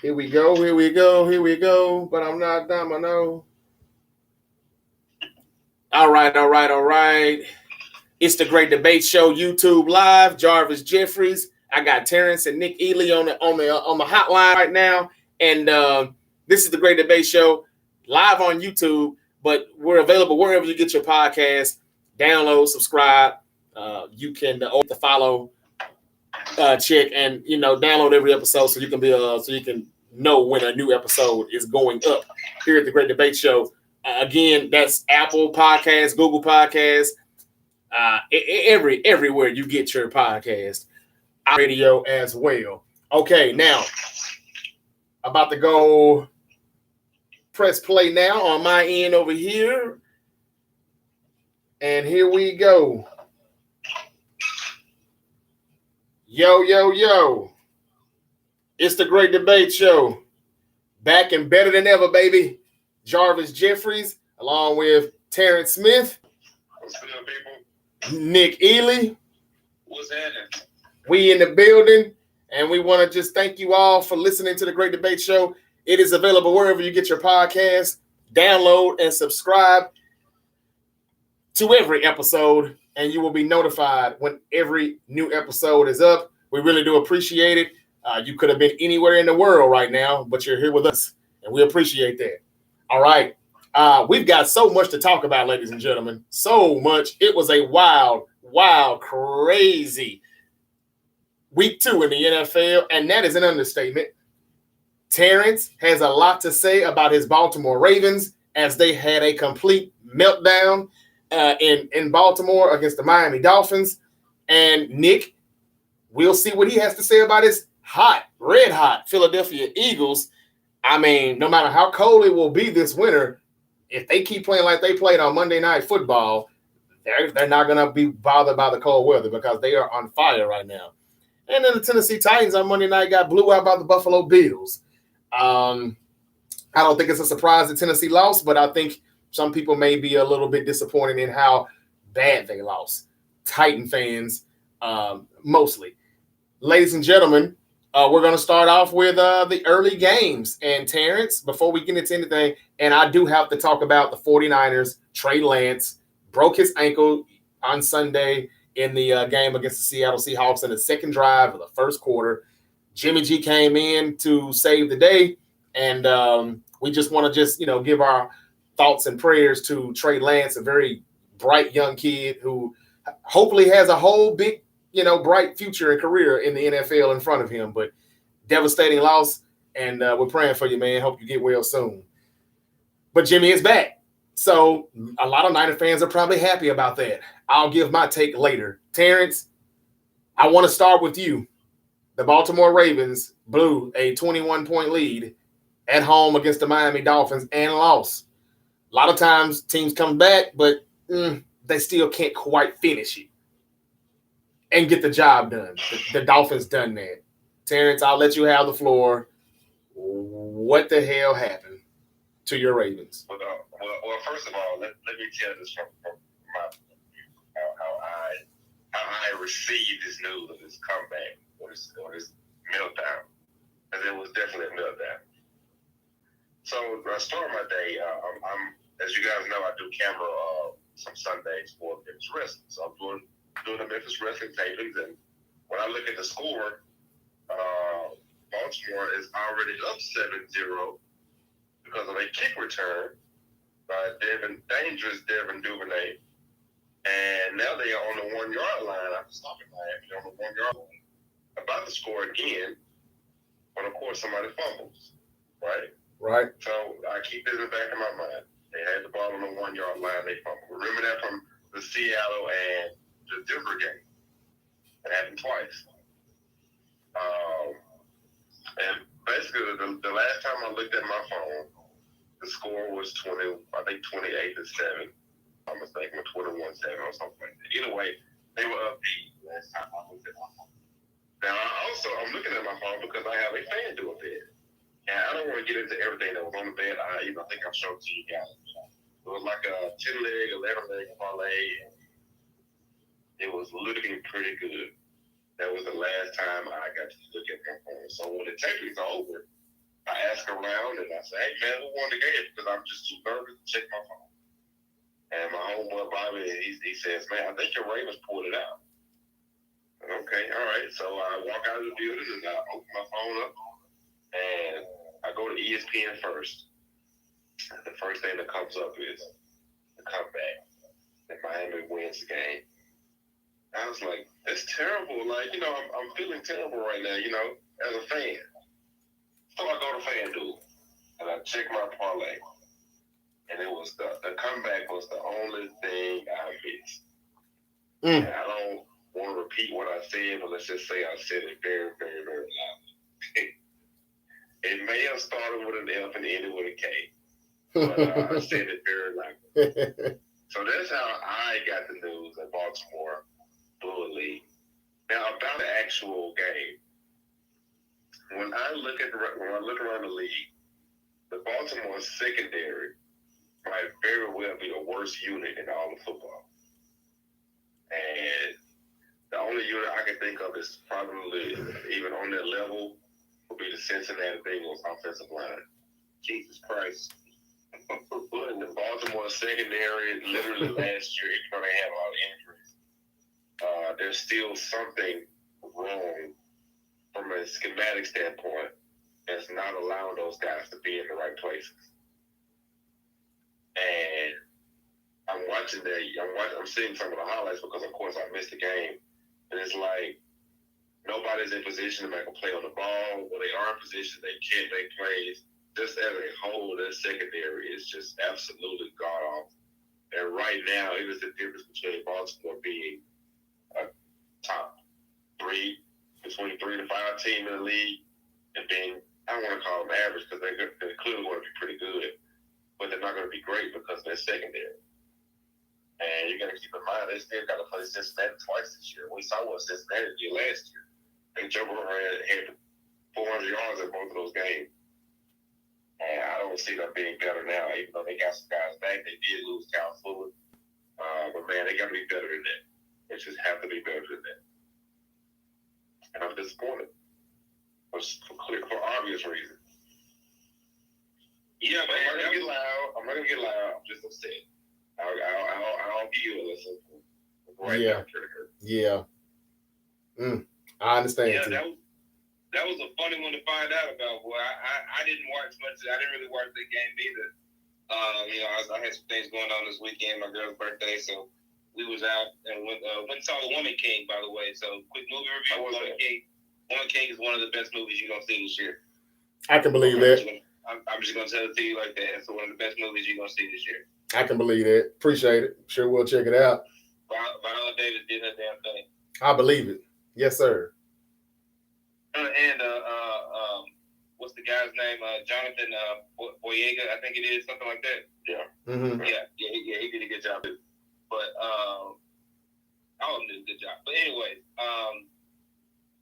Here we go. But I'm not Domino. All right. It's the Great Debate Show, YouTube Live. Jarvis Jeffries. I got Terrence and Nick Ely on the hotline right now, and this is the Great Debate Show live on YouTube. But we're available wherever you get your podcast. Download, subscribe. You can open the follow check, and download every episode so you can know when a new episode is going up here at the Great Debate Show. Again, that's Apple Podcasts, Google Podcasts, everywhere you get your podcast, radio as well. Okay, now about to go press play now on my end over here, and here we go. Yo. It's the Great Debate Show. Back and better than ever, baby. Jarvis Jeffries, along with Terrence Smith. What's good, people? Nick Ely. What's happening? We in the building, and we want to just thank you all for listening to the Great Debate Show. It is available wherever you get your podcast. Download and subscribe to every episode, and you will be notified when every new episode is up. We really do appreciate it. You could have been anywhere in the world right now, but you're here with us, and we appreciate that. All right. We've got so much to talk about, ladies and gentlemen. So much. It was a wild, crazy week 2 in the NFL, and that is an understatement. Terrence has a lot to say about his Baltimore Ravens as they had a complete meltdown in Baltimore against the Miami Dolphins. And Nick, we'll see what he has to say about his red hot Philadelphia Eagles. I mean, no matter how cold it will be this winter, if they keep playing like they played on Monday Night Football, they're not going to be bothered by the cold weather because they are on fire right now. And then the Tennessee Titans on Monday night got blew out by the Buffalo Bills. I don't think it's a surprise that Tennessee lost, but I think some people may be a little bit disappointed in how bad they lost. Titan fans, mostly. Ladies and gentlemen, we're going to start off with the early games. And Terrence, before we get into anything, and I do have to talk about the 49ers. Trey Lance broke his ankle on Sunday in the game against the Seattle Seahawks in the second drive of the first quarter. Jimmy G came in to save the day, and we just want to give our thoughts and prayers to Trey Lance, a very bright young kid who hopefully has a whole big, bright future and career in the NFL in front of him. But devastating loss, and we're praying for you, man. Hope you get well soon. But Jimmy is back. So a lot of Niner fans are probably happy about that. I'll give my take later. Terrence, I want to start with you. The Baltimore Ravens blew a 21-point lead at home against the Miami Dolphins and lost. A lot of times teams come back, but they still can't quite finish it and get the job done. The Dolphins done that. Terrence, I'll let you have the floor. What the hell happened to your Ravens? Well, first of all, let me tell this from my how I received this news of this comeback or this meltdown, because it was definitely a meltdown. So I start my day. I'm as you guys know, I do camera some Sundays for Memphis Wrestling. So I'm doing the Memphis Wrestling tapings, and when I look at the score, Baltimore is already up 7-0 because of a kick return by dangerous Devin Duvernay. And now they are on the 1-yard line after stopping Miami on the 1-yard line. About to score again, but of course somebody fumbles, right? Right. So I keep it in the back of my mind. They had the ball on the 1-yard line, they fumbled. Remember that from the Seattle and the Denver game. It happened twice. And basically, the last time I looked at my phone, the score was 28-7. I'm mistaken, 21-7 or something like that. Either way, they were up 8 last time I looked at my phone. Now, I'm looking at my phone because I have a FanDuel bid. And I don't want to get into everything that was on the bed. I think I've shown to you guys. It was like a 10-leg, 11-leg parlay. And it was looking pretty good. That was the last time I got to look at my phone. So when the taping's over, I ask around and I say, hey man, who won the game? Because I'm just too nervous to check my phone. And my homeboy Bobby, he says, man, I think your Ravens pulled it out. Okay, all right. So I walk out of the building and I open my phone up and I go to ESPN first. The first thing that comes up is the comeback. And Miami wins the game. I was like, that's terrible. Like, I'm feeling terrible right now, as a fan. So I go to FanDuel and I check my parlay. And it was the comeback was the only thing I missed. And I don't want to repeat what I said, but let's just say I said it very, very, very loudly. It may have started with an F and ended with a K, but I said it very loudly. So that's how I got the news that Baltimore blew a lead. Now about the actual game, when I look around the league, the Baltimore secondary might very well be the worst unit in all of football. And the only unit I can think of is probably even on that level would be the Cincinnati Bengals offensive line. Jesus Christ. But the Baltimore secondary, literally last year, even though they had a lot of injuries, there's still something wrong from a schematic standpoint that's not allowing those guys to be in the right places. And I'm seeing some of the highlights because, of course, I missed the game. And it's like nobody's in position to make a play on the ball. When they are in position, they can't make plays. Just as a whole, their secondary is just absolutely god-awful. And right now, it is the difference between Baltimore being a top three, between 3 to 5 team in the league, and being, I don't want to call them average because they're clearly going to be pretty good, but they're not going to be great because they're secondary. And you got to keep in mind, they still got to play Cincinnati twice this year. We saw what Cincinnati did last year. And Joe Burrow had 400 yards in both of those games. And I don't see them being better now, even though they got some guys back. They did lose Cal Fuller. But, man, they got to be better than that. They just have to be better than that. And I'm disappointed for obvious reasons. Yeah, man, I'm not going to get loud. I'm just upset. I'll give you a listen. Right now, yeah. I understand. Yeah, that was a funny one to find out about. Boy, I didn't watch much. I didn't really watch the game either. I had some things going on this weekend. My girl's birthday, so we was out and went and saw The Woman King. By the way, so quick movie review. Woman King. Woman King is one of the best movies you're gonna see this year. I can believe that. I'm just gonna tell it to you like that. It's one of the best movies you're gonna see this year. I can believe that. Appreciate it. Sure, we'll check it out. Viola Davis did her damn thing. I believe it. Yes, sir. And what's the guy's name? Jonathan Boyega, I think it is, something like that. Yeah. Mm-hmm. Yeah, he did a good job. But all of them did a good job. But anyway,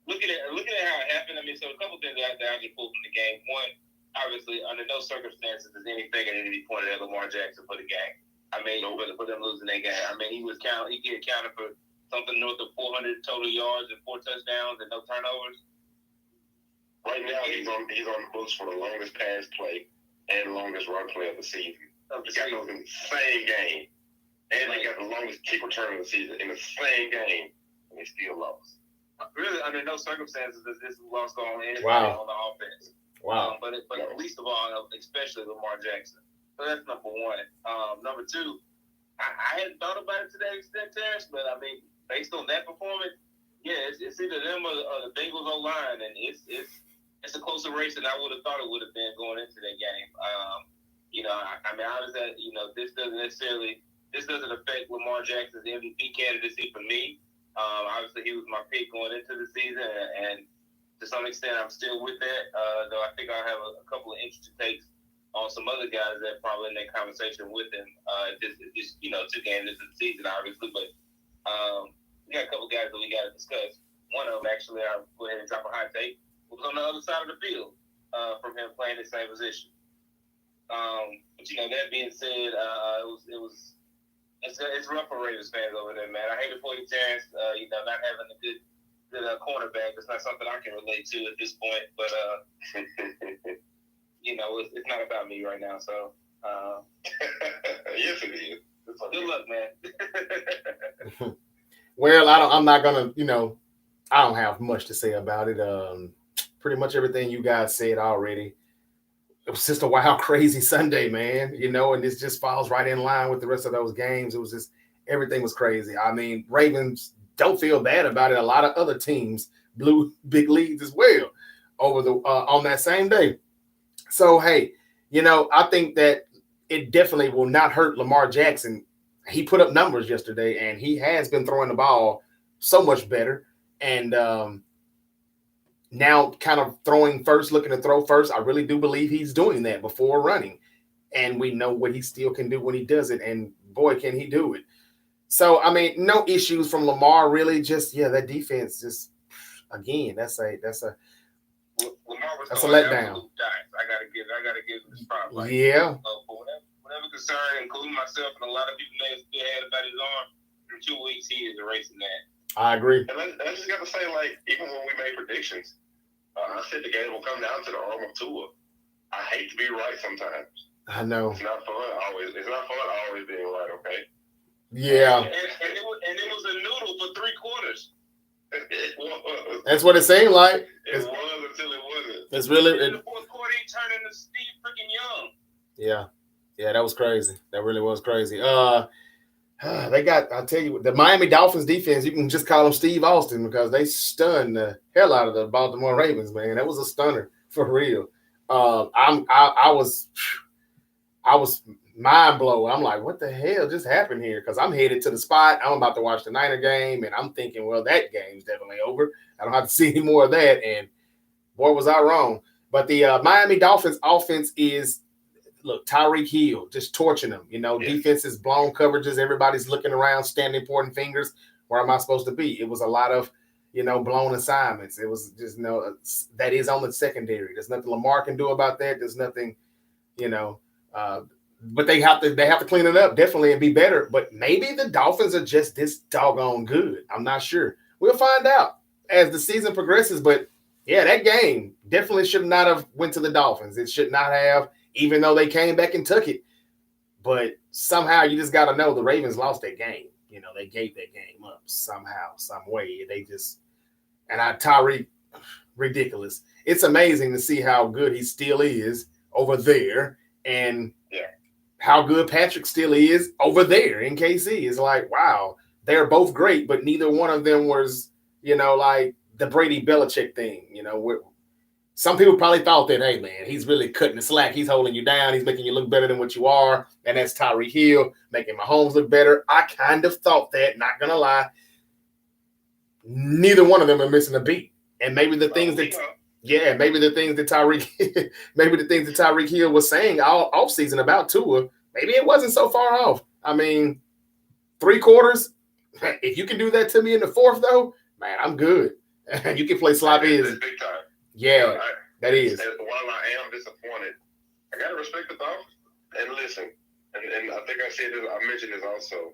looking at how it happened. I mean, so a couple things that I can pull from the game. One, obviously, under no circumstances is anything at any point that Lamar Jackson for the game. I mean, for them losing their game. I mean, he accounted for something north of 400 total yards and 4 touchdowns and no turnovers. Right now, he's on the books for the longest pass play and longest run play of the season. He got those in the same game. And they got the longest kick return of the season in the same game, and they still lost. Really, under no circumstances does this loss go on anybody on the offense. Wow. But least of all, especially Lamar Jackson. So that's number one. Number two, I hadn't thought about it to that extent, Terrence, but I mean, based on that performance, yeah, it's either them or the Bengals O-line, and it's a closer race than I would have thought it would have been going into that game. I mean, obviously, this doesn't affect Lamar Jackson's MVP candidacy for me. Obviously, he was my pick going into the season, and to some extent, I'm still with that. Though I think I'll have a couple of interesting takes on some other guys that probably in that conversation with him. Just 2 games into the season, obviously, but we got a couple guys that we got to discuss. One of them, actually, I'll go ahead and drop a hot take, was on the other side of the field from him playing the same position. But that being said, it's rough for Raiders fans over there, man. I hate it for you, Terrence. Not having a good cornerback. It's not something I can relate to at this point. But it's not about me right now. So, yes, it is. Good luck, man. Well, I'm not gonna. I don't have much to say about it. Pretty much everything you guys said already. It was just a wild, crazy Sunday, man. And this just falls right in line with the rest of those games. It was just everything was crazy. I mean, Ravens don't feel bad about it. A lot of other teams blew big leads as well over the on that same day. So hey, I think that it definitely will not hurt Lamar Jackson. He put up numbers yesterday, and he has been throwing the ball so much better. And now kind of throwing first, looking to throw first. I really do believe he's doing that before running. And we know what he still can do when he does it. And boy, can he do it. So, I mean, no issues from Lamar, really. Just, that defense just, again, that's a Lamar was that's a letdown. I gotta give him the spotlight. Yeah. For whatever concern, including myself and a lot of people may have still had about his arm, in 2 weeks he is erasing that. I agree. And I just got to say, like, even when we made predictions, I said the game will come down to the arm of Tua. I hate to be right sometimes. I know. It's not fun always. It's not fun always being right. Okay. Yeah. And it was a noodle for 3 quarters. It was. That's what it seemed like. It was until it wasn't. It's really. In the fourth quarter, he turned into Steve freaking Young. Yeah, that was crazy. That really was crazy. They got, I'll tell you, the Miami Dolphins defense, you can just call them Steve Austin because they stunned the hell out of the Baltimore Ravens, man. That was a stunner for real. I was mind blown. I'm like, what the hell just happened here? Because I'm headed to the spot. I'm about to watch the Niner game, and I'm thinking, well, that game's definitely over. I don't have to see any more of that. And boy, was I wrong. But the Miami Dolphins offense is, look, Tyreek Hill just torching them. Defenses, blown coverages. Everybody's looking around, standing, pointing fingers. Where am I supposed to be? It was a lot of, blown assignments. It was just, that is on the secondary. There's nothing Lamar can do about that. There's nothing, but they have to clean it up definitely and be better. But maybe the Dolphins are just this doggone good. I'm not sure. We'll find out as the season progresses. But yeah, that game definitely should not have went to the Dolphins. It should not have, even though they came back and took it. But somehow you just got to know the Ravens lost that game. They gave that game up somehow, some way. They just, and Tyreek, ridiculous. It's amazing to see how good he still is over there and how good Patrick still is over there in KC. It's like, wow, they're both great, but neither one of them was, like the Brady Belichick thing. Some people probably thought that, hey, man, he's really cutting the slack. He's holding you down. He's making you look better than what you are. And that's Tyreek Hill making Mahomes look better. I kind of thought that, not going to lie. Neither one of them are missing a beat. And maybe the things that Tyreek Hill was saying all offseason about Tua, maybe it wasn't so far off. I mean, 3 quarters, if you can do that to me in the fourth, though, man, I'm good. You can play sloppy. Big time. Yeah, that is. And while I am disappointed, I got to respect the Dolphins. And listen, and I think I mentioned this also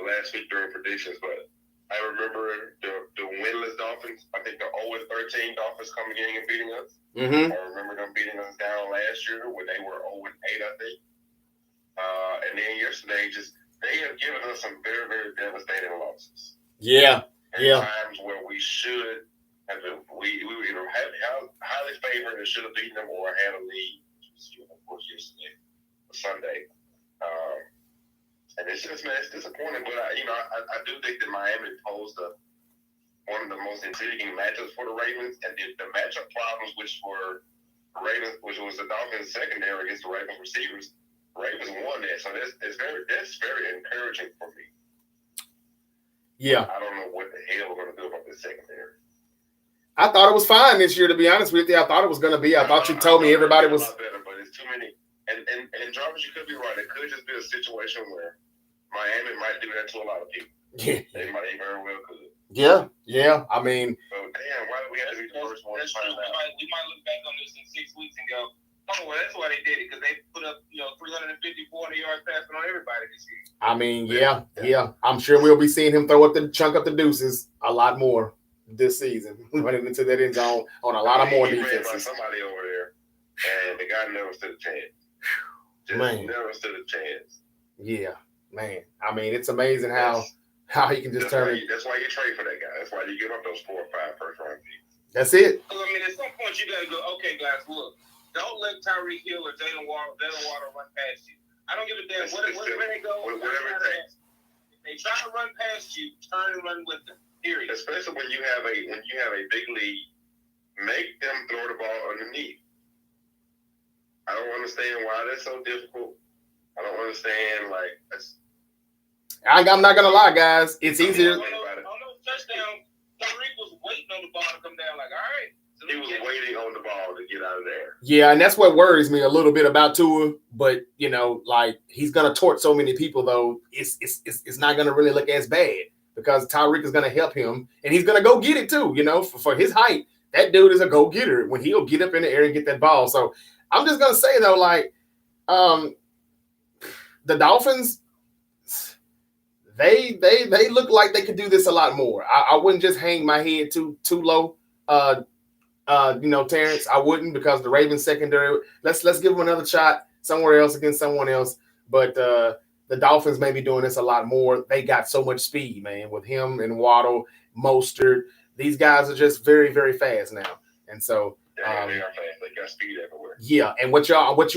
last week during predictions, but I remember the winless Dolphins. I think the 0-13 Dolphins coming in and beating us. Mm-hmm. I remember them beating us down last year when they were 0-8, I think. And then yesterday, they have given us some very, very devastating losses. Yeah. Times where we should have been, we were either highly favored and should have beaten them or had a lead. Of course, yesterday or Sunday. And it's just, man, it's disappointing. But I do think that Miami posed one of the most intriguing matchups for the Ravens, and the matchup problems, which were Ravens, which was the Dolphins secondary against the Ravens receivers. Ravens won that, so that's very encouraging for me. Yeah, I don't know what the hell we're going to do about this secondary. I thought it was fine this year, to be honest with you. I thought it was going to be. I thought you told me everybody was. A lot better, but it's too many. And Jarvis, you could be right. It could just be a situation where Miami might do that to a lot of people. Yeah, they very well could. Yeah. I mean, so damn, why did we have to be the first one to find out? We might look back on this in 6 weeks and go, oh, well, that's why they did it, because they put up 350, 400 yards passing on everybody this year. I mean, yeah. I'm sure we'll be seeing him throw up chunk up the deuces a lot more this season, running into that end zone on a lot of more defenses. By somebody over there, and the guy never stood a chance. Just never stood a chance. Yeah, man. I mean, it's amazing how he can just turn it. That's why you trade for that guy. That's why you give up those 4 or 5 first-round picks. That's it. I mean, at some point you gotta go. Okay, guys, look. Don't let Tyreek Hill or Jalen Waddle run past you. I don't give a damn where they go. Whatever it takes. If they try to run past you, turn and run with them. Period. Especially when you have a big lead, make them throw the ball underneath. I don't understand why that's so difficult. I don't understand I'm not gonna lie, guys. It's easier. On those touchdowns, Tyreek was waiting on the ball to come down. Like, all right. So he was waiting on the ball to get out of there. Yeah, and that's what worries me a little bit about Tua. But he's gonna torch so many people, though. It's not gonna really look as bad because Tyreek is gonna help him, and he's gonna go get it too. For his height, that dude is a go getter when he'll get up in the air and get that ball. So I'm just gonna say though, the Dolphins. They look like they could do this a lot more. I wouldn't just hang my head too low, Terrence. I wouldn't, because the Ravens secondary. Let's give them another shot somewhere else against someone else. But the Dolphins may be doing this a lot more. They got so much speed, man, with him and Waddle, Mostert. These guys are just very, very fast now, and so. They are fast. They got speed everywhere. Yeah, and what you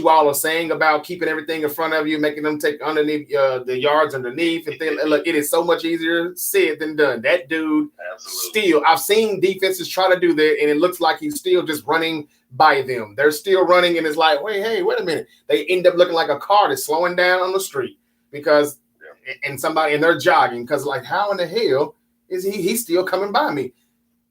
all are saying about keeping everything in front of you, making them take underneath the yards underneath, and things. Look, it is so much easier said than done. That dude still. I've seen defenses try to do that, and it looks like he's still just running by them. They're still running, and it's like, wait a minute. They end up looking like a car that's slowing down on the street because, and they're jogging because, like, how in the hell is he's still coming by me?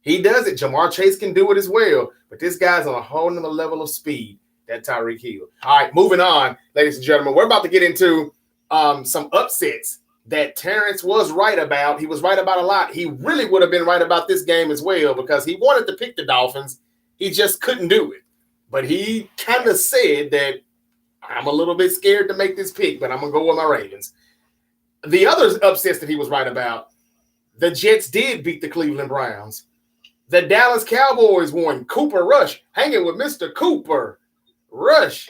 He does it. Jamar Chase can do it as well. But this guy's on a whole nother level of speed, that Tyreek Hill. All right, moving on, ladies and gentlemen. We're about to get into some upsets that Terrence was right about. He was right about a lot. He really would have been right about this game as well because he wanted to pick the Dolphins. He just couldn't do it. But he kind of said that I'm a little bit scared to make this pick, but I'm going to go with my Ravens. The other upsets that he was right about, the Jets did beat the Cleveland Browns. The Dallas Cowboys won. Cooper Rush, hanging with Mr. Cooper Rush,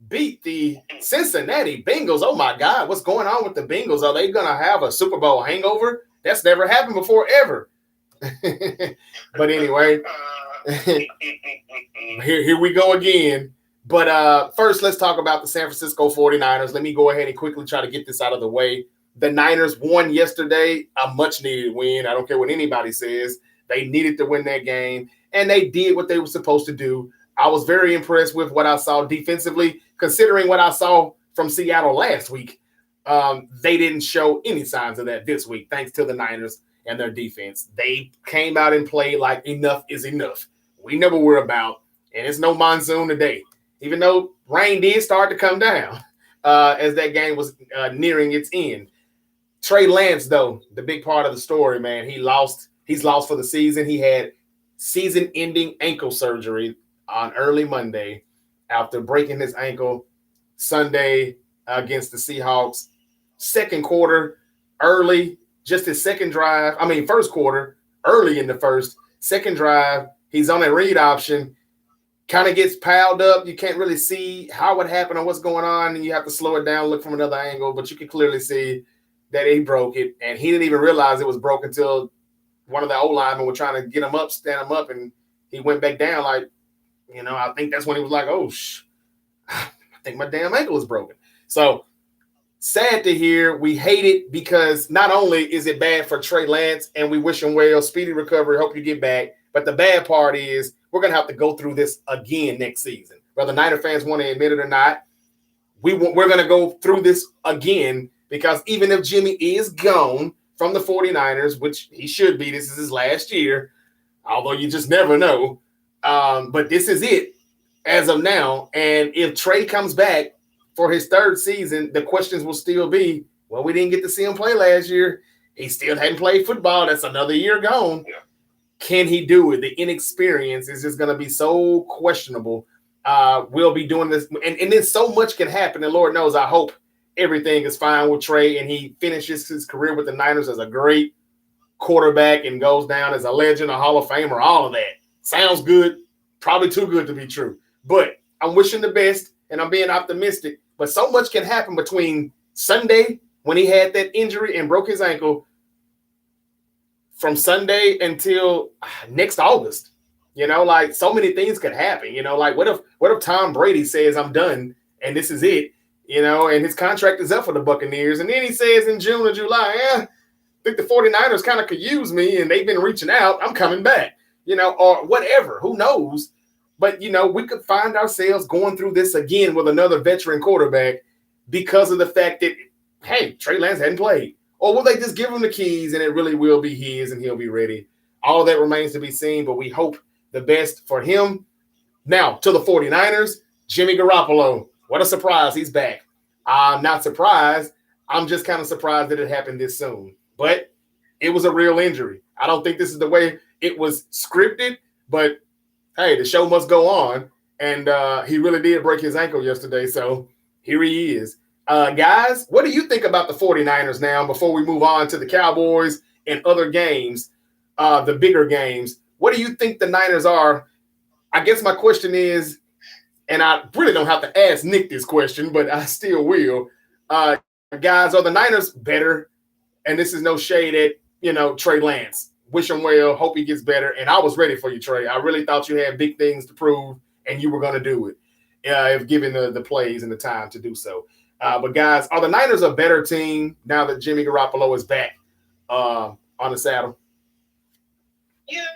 beat the Cincinnati Bengals. Oh, my God. What's going on with the Bengals? Are they going to have a Super Bowl hangover? That's never happened before, ever. But anyway, here we go again. But first, let's talk about the San Francisco 49ers. Let me go ahead and quickly try to get this out of the way. The Niners won yesterday, a much-needed win. I don't care what anybody says. They needed to win that game, and they did what they were supposed to do. I was very impressed with what I saw defensively, considering what I saw from Seattle last week. They didn't show any signs of that this week, thanks to the Niners and their defense. They came out and played like enough is enough. We know what we're about, and it's no monsoon today, even though rain did start to come down as that game was nearing its end. Trey Lance, though, the big part of the story, man, he's lost for the season. He had season-ending ankle surgery on early Monday after breaking his ankle Sunday against the Seahawks. Second quarter, early, just his first quarter, early in the first. Second drive, he's on a read option, kind of gets piled up. You can't really see how it happened or what's going on, and you have to slow it down, look from another angle, but you can clearly see that he broke it, and he didn't even realize it was broken until one of the O-linemen were trying to get him up, stand him up, and he went back down like, I think that's when he was like, I think my damn ankle is broken. So sad to hear. We hate it because not only is it bad for Trey Lance, and we wish him well, speedy recovery, hope you get back, but the bad part is we're going to have to go through this again next season. Whether Niner fans want to admit it or not, we're going to go through this again because even if Jimmy is gone from the 49ers, which he should be, this is his last year, although you just never know. But this is it as of now. And if Trey comes back for his third season, the questions will still be, well, we didn't get to see him play last year. He still hadn't played football. That's another year gone. Yeah. Can he do it? The inexperience is just going to be so questionable. We'll be doing this. And then so much can happen. And Lord knows, I hope everything is fine with Trey and he finishes his career with the Niners as a great quarterback and goes down as a legend, a Hall of Famer, all of that. Sounds good. Probably too good to be true. But I'm wishing the best and I'm being optimistic, but so much can happen between Sunday when he had that injury and broke his ankle from Sunday until next August. Like so many things could happen. Like what if Tom Brady says I'm done and this is it, and his contract is up for the Buccaneers, and then he says in June or July, I think the 49ers kind of could use me and they've been reaching out, I'm coming back, or whatever, who knows? But, we could find ourselves going through this again with another veteran quarterback because of the fact that, hey, Trey Lance hadn't played. Or will they just give him the keys and it really will be his and he'll be ready? All that remains to be seen, but we hope the best for him. Now, to the 49ers, Jimmy Garoppolo. What a surprise. He's back. I'm not surprised. I'm just kind of surprised that it happened this soon. But it was a real injury. I don't think this is the way it was scripted, but hey, the show must go on. And he really did break his ankle yesterday, so here he is. Guys, what do you think about the 49ers now before we move on to the Cowboys and other games, the bigger games? What do you think the Niners are? I guess my question is, and I really don't have to ask Nick this question, but I still will. Guys, are the Niners better? And this is no shade at, Trey Lance. Wish him well. Hope he gets better. And I was ready for you, Trey. I really thought you had big things to prove, and you were going to do it if given the plays and the time to do so. But, guys, are the Niners a better team now that Jimmy Garoppolo is back on the saddle? Yes.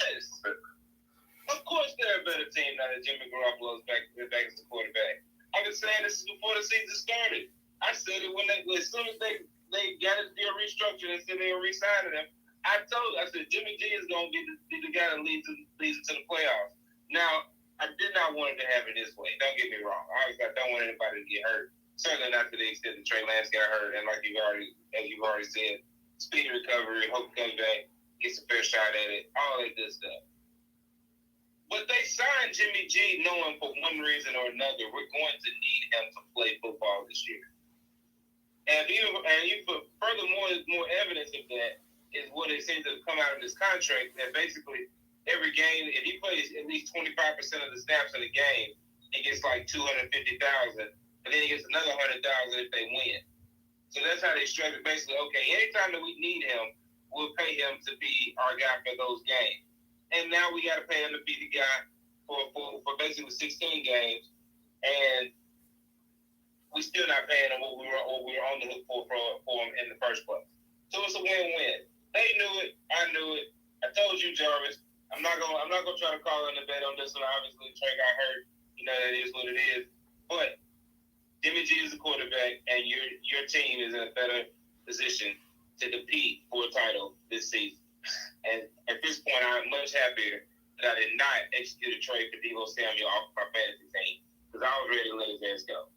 Of course they're a better team now that Jimmy Garoppolo is back as the quarterback. I've been saying this before the season started. I said it as soon as they got his deal restructured and said they were re-signing him. I said Jimmy G is going to be the guy that leads it to the playoffs. Now, I did not want it to happen this way. Don't get me wrong. I don't want anybody to get hurt. Certainly not to the extent that Trey Lance got hurt. And as you've already said, speedy recovery, hope he comes back, gets a fair shot at it, all that good stuff. But they signed Jimmy G knowing for one reason or another we're going to need him to play football this year. And furthermore, there's more evidence of that is what it seems to come out of this contract, that basically every game, if he plays at least 25% of the snaps in a game, he gets like $250,000, and then he gets another $100,000 if they win. So that's how they structure it. Basically, okay, anytime that we need him, we'll pay him to be our guy for those games. And now we got to pay him to be the guy for basically 16 games, and we still not paying him what we were on the hook for him in the first place. So it's a win-win. They knew it. I knew it. I told you, Jarvis. I'm not gonna try to call in a bet on this one. Obviously, Trey got hurt. That is what it is. But Jimmy G is the quarterback, and your team is in a better position to compete for a title this season. And at this point, I'm much happier that I did not execute a trade for Deebo Samuel off my fantasy team because I was ready to let his ass go.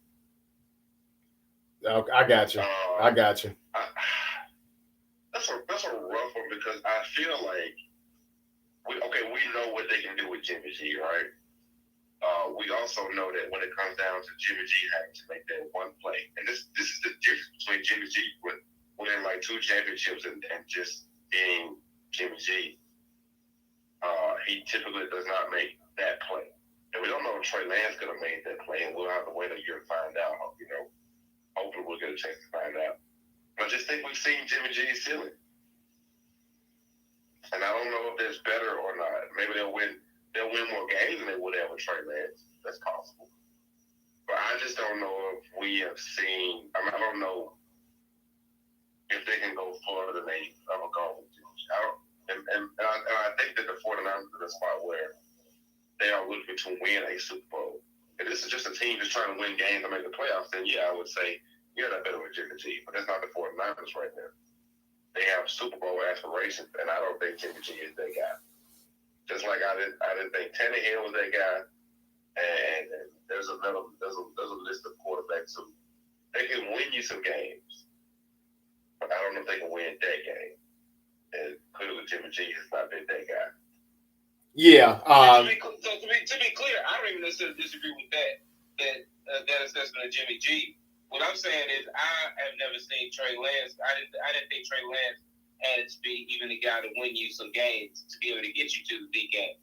I got you. That's a rough one because I feel like we know what they can do with Jimmy G, right? We also know that when it comes down to Jimmy G having to make that one play, and this is the difference between Jimmy G winning like 2 championships and just being Jimmy G. He typically does not make that play, and we don't know if Trey Lance could have made that play, and we'll have to wait a year to find out. Hopefully we'll get a chance to find out. But I just think we've seen Jimmy G's ceiling. And I don't know if that's better or not. Maybe they'll win more games than they would have with Trey Lance. That's possible. But I just don't know if we have seen, I don't know if they can go further than they ever gone with Jimmy G. And I think that the 49ers are in a spot where they are looking to win a Super Bowl. If this is just a team just trying to win games and make the playoffs, then yeah, I would say, yeah, they're better with Jimmy G. But that's not the 49ers right now. They have Super Bowl aspirations, and I don't think Jimmy G is that guy. Just like I didn't think Tannehill was that guy. And there's a list of quarterbacks who they can win you some games, but I don't know if they can win that game. And clearly, Jimmy G has not been that guy. Yeah. To be clear, I don't even necessarily disagree with that assessment of Jimmy G. What I'm saying is I have never seen Trey Lance. I didn't think Trey Lance had to be even the guy to win you some games to be able to get you to the big game.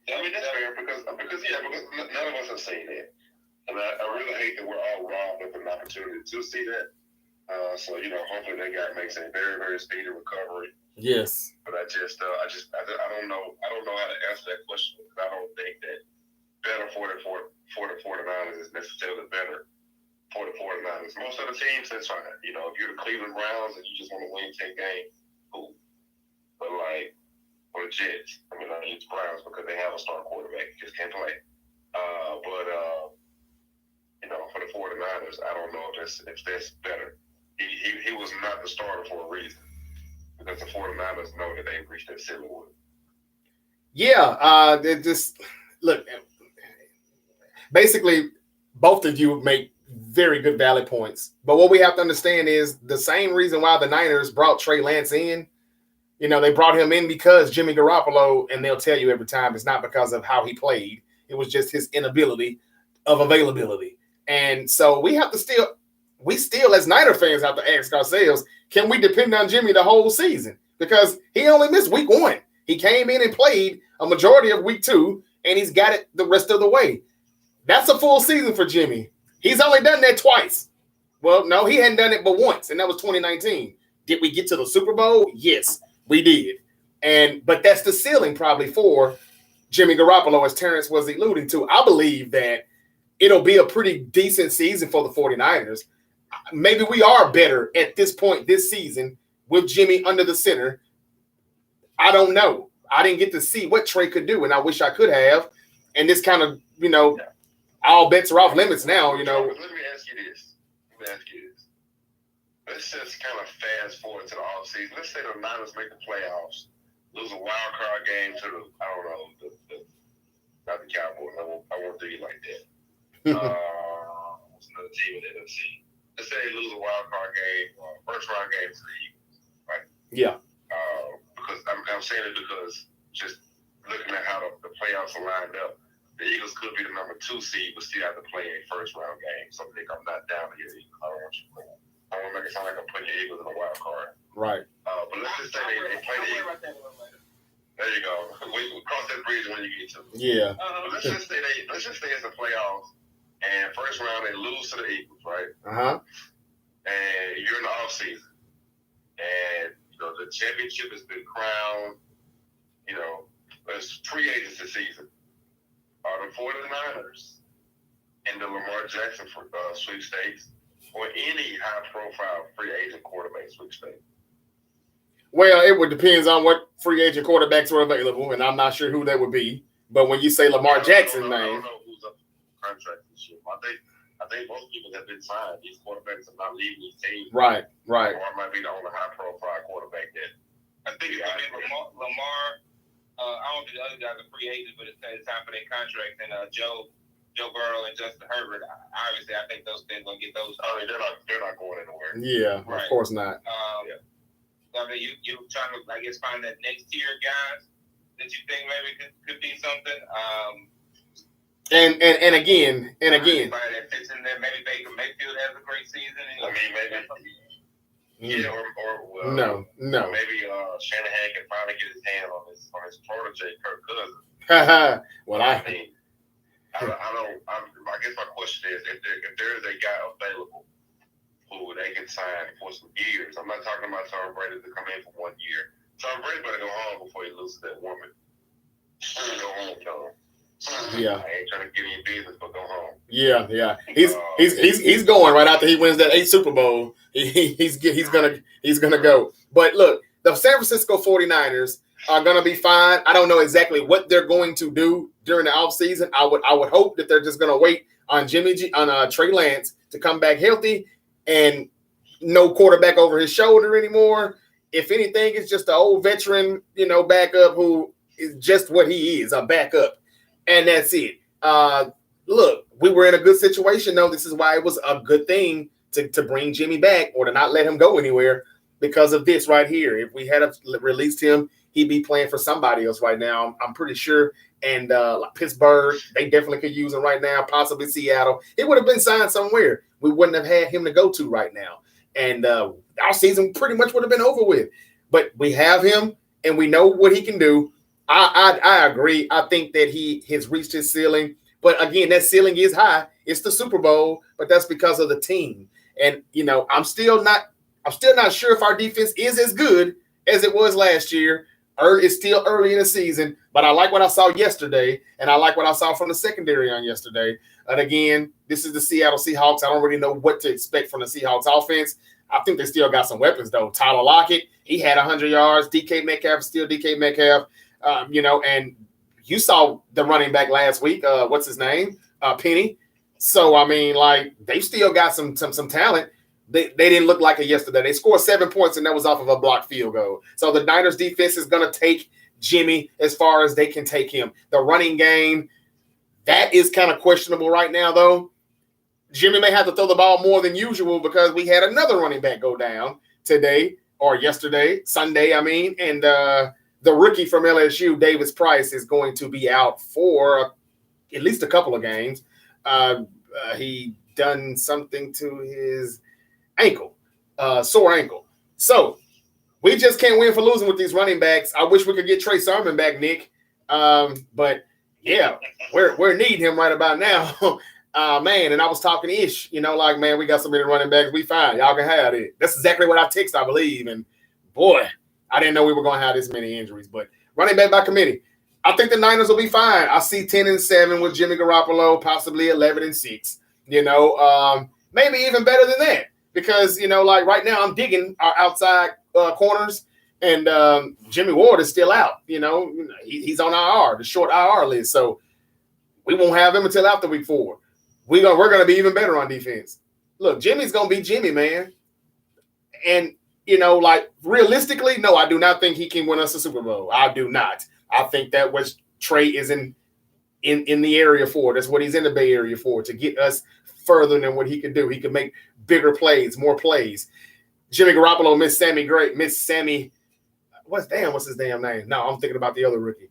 I mean, that's fair because none of us have seen that. And I really hate that we're all robbed of an opportunity to see that. So, hopefully that guy makes a very, very speedy recovery. Yes. But I don't know. I don't know how to answer that question because I don't think that better for the 49ers is necessarily better for the 49ers. Most of the teams, that's fine. If you're the Cleveland Browns and you just want to win 10 games, cool. But for the Jets, I use Browns because they have a star quarterback. He just can't play. For the 49ers, I don't know if that's better. He was not the starter for a reason because the 49ers know that they've reached that ceiling with him. Yeah, they just look. Basically, both of you make very good valid points. But what we have to understand is the same reason why the Niners brought Trey Lance in. They brought him in because Jimmy Garoppolo, and they'll tell you every time it's not because of how he played. It was just his inability of availability. And so we still as Niner fans have to ask ourselves, can we depend on Jimmy the whole season? Because he only missed week 1. He came in and played a majority of week 2, and he's got it the rest of the way. That's a full season for Jimmy. He's only done that twice. Well, no, he hadn't done it but once, and that was 2019. Did we get to the Super Bowl? Yes, we did. But that's the ceiling probably for Jimmy Garoppolo, as Terrence was alluding to. I believe that it'll be a pretty decent season for the 49ers. Maybe we are better at this point this season with Jimmy under the center. I don't know. I didn't get to see what Trey could do, and I wish I could have. And this kind of, all bets are off limits now, Let me ask you this. Let's just kind of fast forward to the offseason. Let's say the Niners make the playoffs, lose a wild card game to not the Cowboys. I won't do you like that. What's another team in the NFC? Let's say they lose a wild card game, first round game to the Eagles, right? Yeah. Because I'm saying it because just looking at how the playoffs are lined up, the Eagles could be the number 2 seed, but still have to play a first round game. So I'm not down here. I don't want you to. I don't want to make it sound like I'm putting the Eagles in a wild card. Right. But let's just say they play the Eagles. There you go. We cross that bridge when you get to it. Yeah. But let's just say it's the playoffs, and first round they lose to the Eagles, right? And you're in the off season, and the championship has been crowned. It's free agency season. Are the 49ers in the Lamar Jackson sweepstakes or any high-profile free agent quarterback sweepstakes? Well, it would depends on what free agent quarterbacks are available, and I'm not sure who that would be. But when you say Lamar Jackson name, I don't know who's up for contract this year. I think most people have been signed. These quarterbacks are not leaving these teams. Right. Lamar might be the only high-profile quarterback that I think it's going to be Lamar. I don't think the other guys are free agents, but it's time for their contract. And Joe Burrow and Justin Herbert. Obviously, I think those things going to get those. I mean, they're not going anywhere. Yeah, right. Of course not. I mean, you trying to, I guess, find that next tier guys that you think maybe could be something. And again. Anybody that fits in there, maybe Baker Mayfield has a great season. Maybe. Yeah, or no. Maybe Shanahan can finally get his hand on his protege, Kirk Cousins. Well, I guess my question is, if there is a guy available who they can sign for some years, I'm not talking about Tom Brady to come in for 1 year. Tom Brady better go home before he loses that woman. Go home, Tom. Yeah. I ain't trying to get in your business, but go home. Yeah. He's going right after he wins that 8th Super Bowl. He's gonna go. But look, the San Francisco 49ers are gonna be fine. I don't know exactly what they're going to do during the offseason. I would hope that they're just gonna wait on Trey Lance to come back healthy and no quarterback over his shoulder anymore. If anything, it's just an old veteran, backup who is just what he is, a backup. And that's it. Look, we were in a good situation, though. This is why it was a good thing to bring Jimmy back or to not let him go anywhere because of this right here. If we had released him, he'd be playing for somebody else right now. I'm pretty sure. And Pittsburgh, they definitely could use him right now, possibly Seattle. It would have been signed somewhere. We wouldn't have had him to go to right now. And our season pretty much would have been over with. But we have him, and we know what he can do. I agree. I think that he has reached his ceiling. But again, that ceiling is high. It's the Super Bowl, but that's because of the team. And I'm still not sure if our defense is as good as it was last year. It's still early in the season, but I like what I saw yesterday, and I like what I saw from the secondary on yesterday. And again, this is the Seattle Seahawks. I don't really know what to expect from the Seahawks offense. I think they still got some weapons, though. Tyler Lockett, he had 100 yards. DK Metcalf, still DK Metcalf. And you saw the running back last week. What's his name? Penny. So, I mean, like, they still got some talent. They didn't look like it yesterday. They scored 7 points, and that was off of a blocked field goal. So the Niners defense is going to take Jimmy as far as they can take him. The running game, that is kind of questionable right now, though. Jimmy may have to throw the ball more than usual because we had another running back go down today or yesterday, Sunday, I mean. And the rookie from LSU, Davis Price, is going to be out for at least a couple of games. He done something to his ankle, sore ankle. So we just can't win for losing with these running backs. I wish we could get Trey Sermon back, Nick. But yeah, we're needing him right about now. Man, and I was talking ish, like, man, we got so many running backs. We fine. Y'all can have it. That's exactly what I text, I believe. And boy, I didn't know we were going to have this many injuries. But running back by committee, I think the Niners will be fine. I see 10-7 with Jimmy Garoppolo, possibly 11-6. Maybe even better than that. Because, like right now I'm digging our outside corners, and Jimmy Ward is still out. He's on IR, the short IR list. So we won't have him until after week 4. We're going to be even better on defense. Look, Jimmy's going to be Jimmy, man. And, like realistically, no, I do not think he can win us a Super Bowl. I do not. I think that what Trey is in the area for. That's what he's in the Bay Area for, to get us further than what he can do. He can make bigger plays, more plays. Jimmy Garoppolo, Miss Sammy. What's his damn name? No, I'm thinking about the other rookie.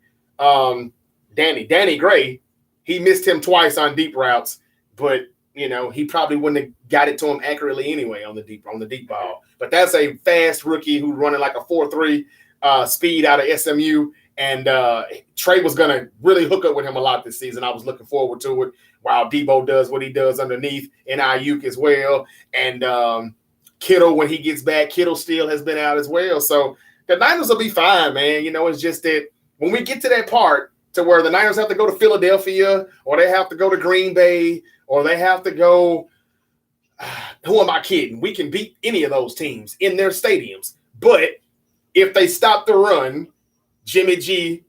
Danny Gray. He missed him twice on deep routes, but he probably wouldn't have got it to him accurately anyway on the deep ball. But that's a fast rookie who's running like a 4.3 speed out of SMU. And Trey was going to really hook up with him a lot this season. I was looking forward to it. While Debo does what he does underneath, and Ayuk as well. And Kittle, when he gets back, Kittle still has been out as well. So the Niners will be fine, man. It's just that when we get to that part to where the Niners have to go to Philadelphia, or they have to go to Green Bay, or they have to go, who am I kidding? We can beat any of those teams in their stadiums. But if they stop the run, Jimmy G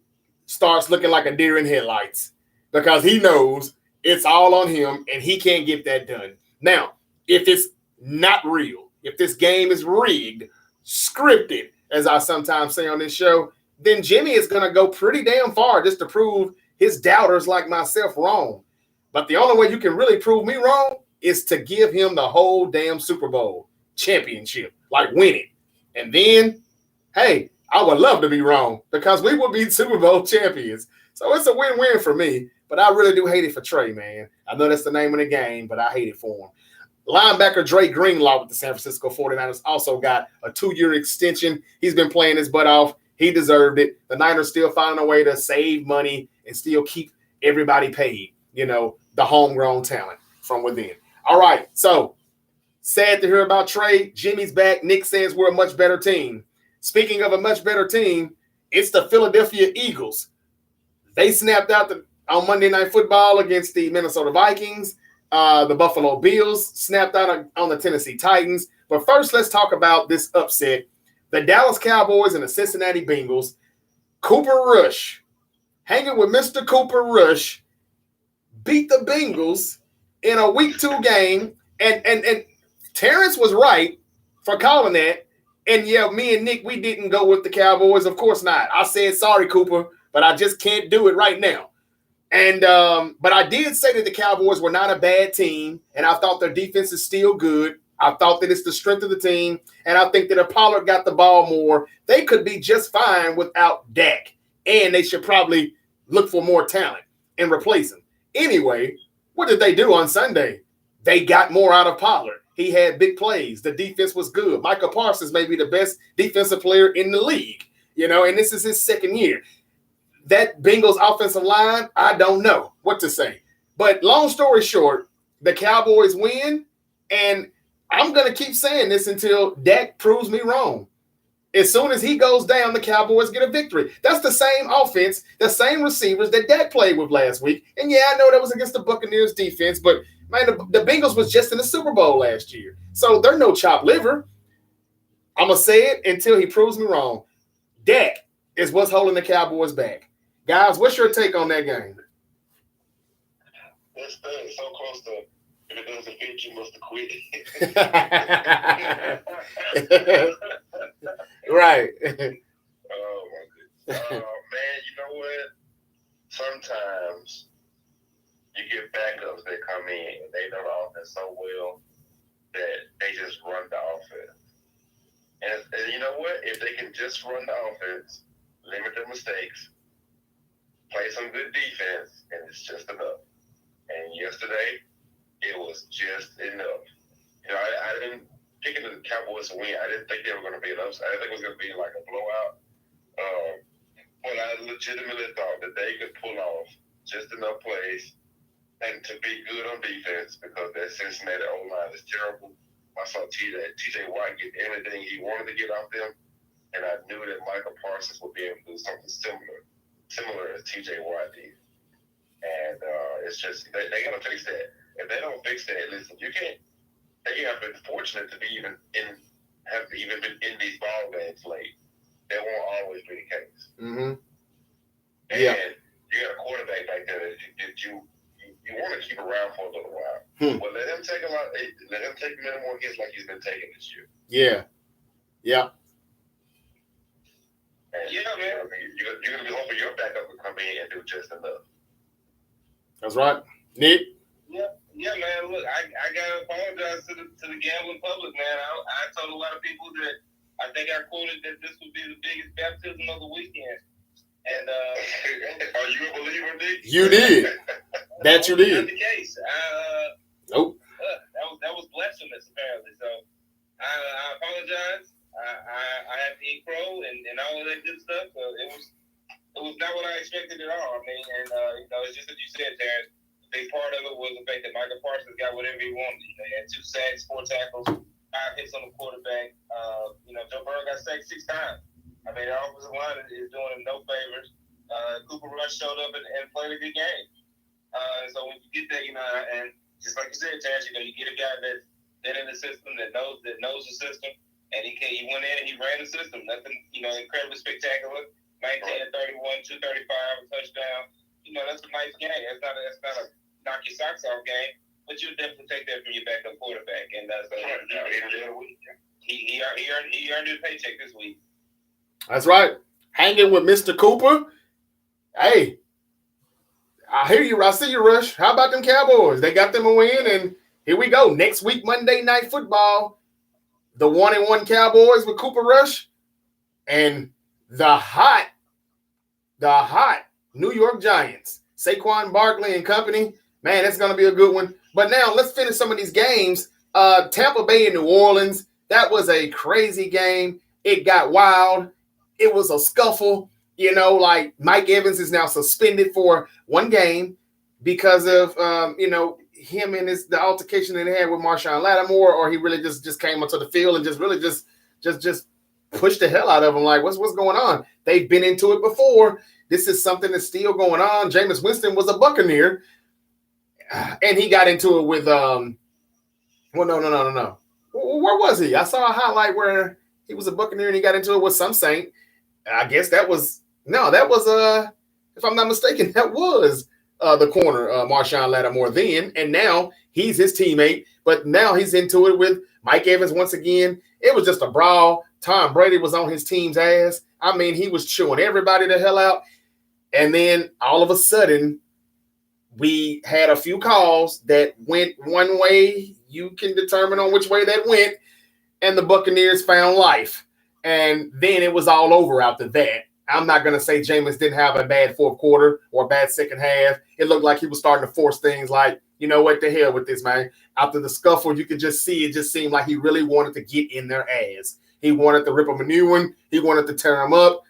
starts looking like a deer in headlights because he knows it's all on him and he can't get that done. Now, if it's not real, if this game is rigged, scripted, as I sometimes say on this show, then Jimmy is going to go pretty damn far just to prove his doubters like myself wrong. But the only way you can really prove me wrong is to give him the whole damn Super Bowl championship, like win it. And then, hey, I would love to be wrong because we will be Super Bowl champions. So it's a win-win for me, but I really do hate it for Trey, man. I know that's the name of the game, but I hate it for him. Linebacker Dre Greenlaw with the San Francisco 49ers also got a 2-year extension. He's been playing his butt off. He deserved it. The Niners still finding a way to save money and still keep everybody paid, the homegrown talent from within. All right, so sad to hear about Trey. Jimmy's back. Nick says we're a much better team. Speaking of a much better team, it's the Philadelphia Eagles. They snapped out on Monday Night Football against the Minnesota Vikings. The Buffalo Bills snapped out on the Tennessee Titans. But first, let's talk about this upset. The Dallas Cowboys and the Cincinnati Bengals. Cooper Rush, hanging with Mr. Cooper Rush, beat the Bengals in a Week 2 game. And Terrence was right for calling that. And yeah, me and Nick, we didn't go with the Cowboys. Of course not. I said, sorry, Cooper, but I just can't do it right now. And but I did say that the Cowboys were not a bad team, and I thought their defense is still good. I thought that it's the strength of the team, and I think that if Pollard got the ball more, they could be just fine without Dak, and they should probably look for more talent and replace him. Anyway, what did they do on Sunday? They got more out of Pollard. He had big plays. The defense was good. Micah Parsons may be the best defensive player in the league, and this is his second year. that Bengals offensive line, I don't know what to say. But long story short, the Cowboys win, and I'm going to keep saying this until Dak proves me wrong. As soon as he goes down, the Cowboys get a victory. That's the same offense, the same receivers that Dak played with last week. And yeah, I know that was against the Buccaneers defense, but man, the Bengals was just in the Super Bowl last year. So they're no chopped liver. I'm going to say it until he proves me wrong. Dak is what's holding the Cowboys back. Guys, what's your take on that game? This thing is so close to, if it doesn't fit, you must have quit. Right. Oh, my goodness. Man, you know what? Sometimes you get backups that come in and they know the offense so well that they just run the offense. And you know what? If they can just run the offense, limit their mistakes, play some good defense, and it's just enough. And yesterday, it was just enough. You know, I didn't pick the Cowboys to win. I didn't think they were going to be an upset. I didn't think it was going to be like a blowout. But I legitimately thought that they could pull off just enough plays and to be good on defense because that Cincinnati O-line is terrible. I saw TJ Watt get everything he wanted to get off them, and I knew that Michael Parsons would be able to do something similar as TJ Watt did. And it's just they got to fix that. If they don't fix that, listen, you can't. They have been fortunate to be even been in these ball games late. That won't always be the case. Mm-hmm. And yeah. You got a quarterback back there that you want to keep around for a little while. But let him take many more hits like he's been taking this year. Yeah. Yeah. And yeah, man. You're going to be hoping your backup will come in and do just enough. That's right. Nick? Yeah, man. Look, I gotta apologize to the gambling public, man. I told a lot of people that I think I quoted that this would be the biggest baptism of the weekend. And are you a believer, Nick? You did. That you did. Not the case. Nope. That was blasphemous, apparently. So I apologize. I had to eat crow and all of that good stuff. So it was not what I expected at all. I mean, and it's just what you said, Terrence. A big part of it was the fact that Michael Parsons got whatever he wanted. He had 2 sacks, 4 tackles, 5 hits on the quarterback. Joe Burrow got sacked 6 times. I mean, the offensive line is doing him no favors. Cooper Rush showed up and played a good game. So when you get that, and just like you said, Terrence, you get a guy that's been in the system that knows the system, and he went in and he ran the system. Nothing, incredibly spectacular. 19-31, 235, a touchdown. That's a nice game. That's not a knock your socks off game, but you'll definitely take that from your backup quarterback. And he earned his paycheck this week. That's right. Hanging with Mr. Cooper. Hey, I hear you. I see you, Rush. How about them Cowboys? They got them a win, and here we go. Next week, Monday Night Football, the 1-1 Cowboys with Cooper Rush and the hot New York Giants, Saquon Barkley and company. Man, that's going to be a good one. But now let's finish some of these games. Tampa Bay and New Orleans, that was a crazy game. It got wild. It was a scuffle. Like Mike Evans is now suspended for 1 game because of, him and the altercation that he had with Marshawn Lattimore, or he really just came onto the field and just really just pushed the hell out of him. Like, what's going on? They've been into it before. This is something that's still going on. Jameis Winston was a Buccaneer, and he got into it with no. Where was he? I saw a highlight where he was a Buccaneer and he got into it with some Saint. I guess that was if I'm not mistaken, that was the corner, Marshawn Lattimore then, and now he's his teammate, but now he's into it with Mike Evans once again. It was just a brawl. Tom Brady was on his team's ass. I mean, he was chewing everybody the hell out. And then all of a sudden, we had a few calls that went one way. You can determine on which way that went. And the Buccaneers found life. And then it was all over after that. I'm not going to say Jameis didn't have a bad fourth quarter or a bad second half. It looked like he was starting to force things like, you know what, the hell with this, man. After the scuffle, you could just see it just seemed like he really wanted to get in their ass. He wanted to rip them a new one. He wanted to tear them up.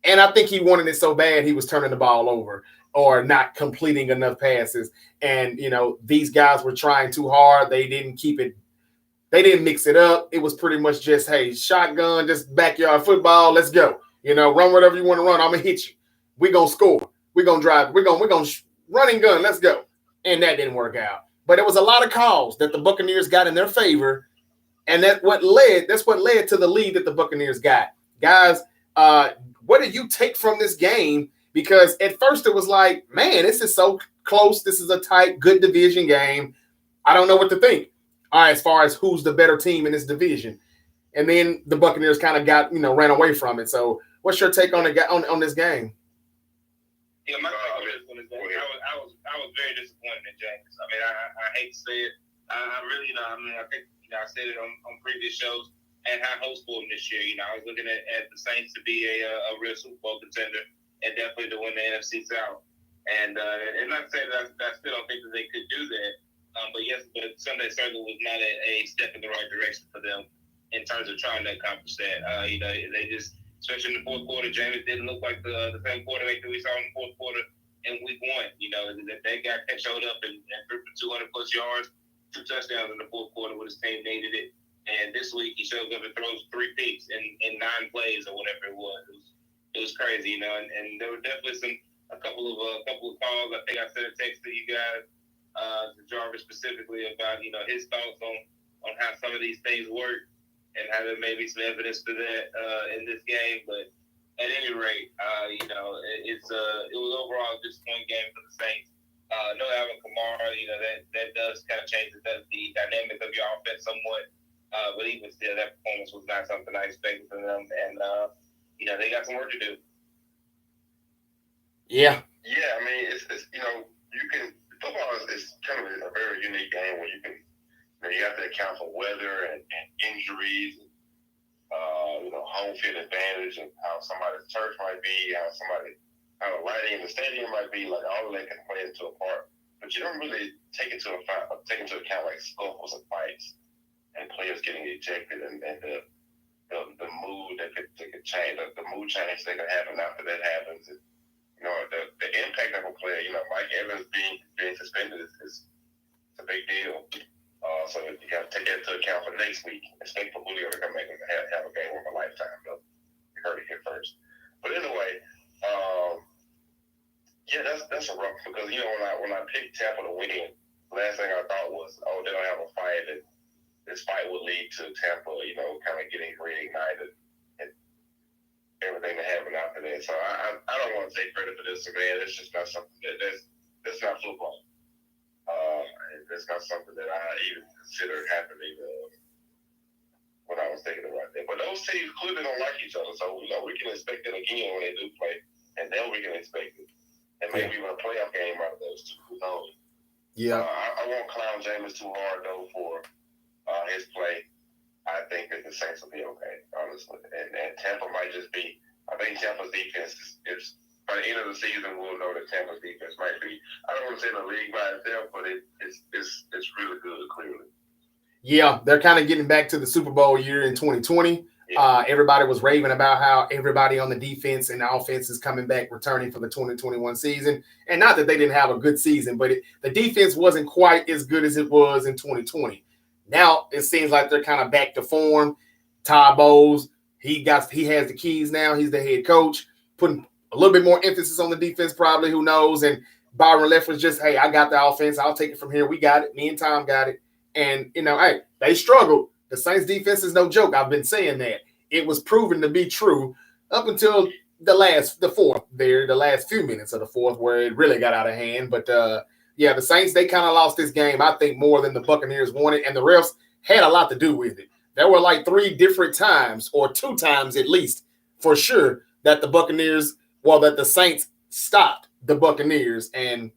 And I think he wanted it so bad he was turning the ball over or not completing enough passes. And, these guys were trying too hard. They didn't keep it. They didn't mix it up. It was pretty much just, hey, shotgun, just backyard football. Let's go. Run whatever you want to run. I'm going to hit you. We're going to score. We're going to drive. We're going to run and gun. Let's go. And that didn't work out. But it was a lot of calls that the Buccaneers got in their favor. And that's what led to the lead that the Buccaneers got. Guys, what did you take from this game? Because at first it was like, man, this is so close. This is a tight, good division game. I don't know what to think. All right, as far as who's the better team in this division. And then the Buccaneers kind of ran away from it. So what's your take on this game? Yeah, my take on this one is that I was very disappointed in James. I mean, I hate to say it. I really, I think, I said it on previous shows. And high hopes for them this year. I was looking at the Saints to be a real Super Bowl contender and definitely to win the NFC South. And not to say that I still don't think that they could do that. But Sunday certainly was not a step in the right direction for them in terms of trying to accomplish that. They just, especially in the fourth quarter, James didn't look like the same quarterback that we saw in the fourth quarter in week one. That guy showed up and threw for 200 plus yards, 2 touchdowns in the fourth quarter when his team needed it. And this week he shows up and throws 3 picks in 9 plays or whatever it was. It was crazy, and there were definitely a couple of calls. I think I sent a text to you guys, to Jarvis specifically about his thoughts on how some of these things work and how there may be some evidence to that in this game. But at any rate, it was overall a disappointing game for the Saints. No Alvin Kamara, that does kind of change the dynamic of your offense somewhat. But even still, that performance was not something I expected from them, and they got some work to do. Yeah. Yeah, I mean, it's you can football is kind of a very unique game where you have to account for weather and injuries, home field advantage, and how somebody's turf might be, how the lighting in the stadium might be. Like all of that can play into a part, but you don't really take into account like scuffles and fights and players getting ejected and the mood that could change, the mood change that could happen after that happens. And, the impact of a player, Mike Evans being suspended is a big deal. So you got to take that into account for next week. Expect for Julio to come back and have a game of a lifetime. You heard it here first. But anyway, that's a rough because when I picked Tampa to win, last thing I thought was, they don't have a fight and this fight will lead to Tampa, kind of getting reignited and everything that happened after that. So I don't want to take credit for this, man. It's just not something that's not football. That's not something that I even considered happening when I was thinking about that. But those teams clearly don't like each other, so we can expect it again when they do play, and then we can expect it, and maybe even a playoff game out of those two. Who knows? Yeah. I won't clown Jameis too hard though for his play. I think that the Saints will be okay, honestly. And Tampa might just be. I think Tampa's defense is by the end of the season, we'll know that Tampa's defense might be. I don't want to say the league by itself, but it's really good, clearly. Yeah, they're kind of getting back to the Super Bowl year in 2020. Yeah. Everybody was raving about how everybody on the defense and the offense is coming back, returning for the 2021 season. And not that they didn't have a good season, but the defense wasn't quite as good as it was in 2020. Now it seems like they're kind of back to form. Todd Bowles, he has the keys now. He's the head coach, putting a little bit more emphasis on the defense, probably. Who knows? And Byron Leftwich just, hey, I got the offense. I'll take it from here. We got it. Me and Tom got it. And, hey, they struggled. The Saints defense is no joke. I've been saying that. It was proven to be true up until the last few minutes of the fourth where it really got out of hand. But, the Saints, they kind of lost this game, I think, more than the Buccaneers wanted. And the refs had a lot to do with it. There were like 3 different times, or 2 times at least, for sure, that the Saints stopped the Buccaneers, and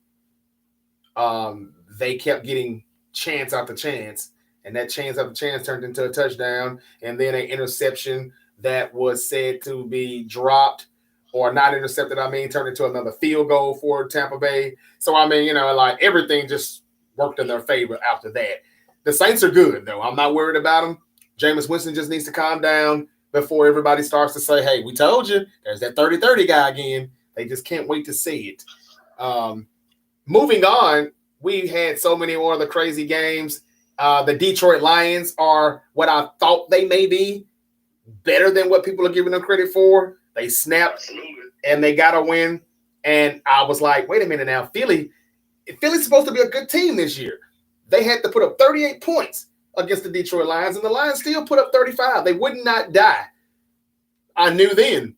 they kept getting chance after chance, and that chance after chance turned into a touchdown, and then an interception that was said to be dropped or not intercepted, turned into another field goal for Tampa Bay. So, everything just worked in their favor after that. The Saints are good, though. I'm not worried about them. Jameis Winston just needs to calm down. before everybody starts to say, hey, we told you, there's that 30-30 guy again. They just can't wait to see it. Moving on, we had so many more of the crazy games. The Detroit Lions are what I thought they may be, better than what people are giving them credit for. They snapped and they got a win. And I was like, wait a minute now, Philly's supposed to be a good team this year. They had to put up 38 points against the Detroit Lions, and the Lions still put up 35. They would not die. I knew then,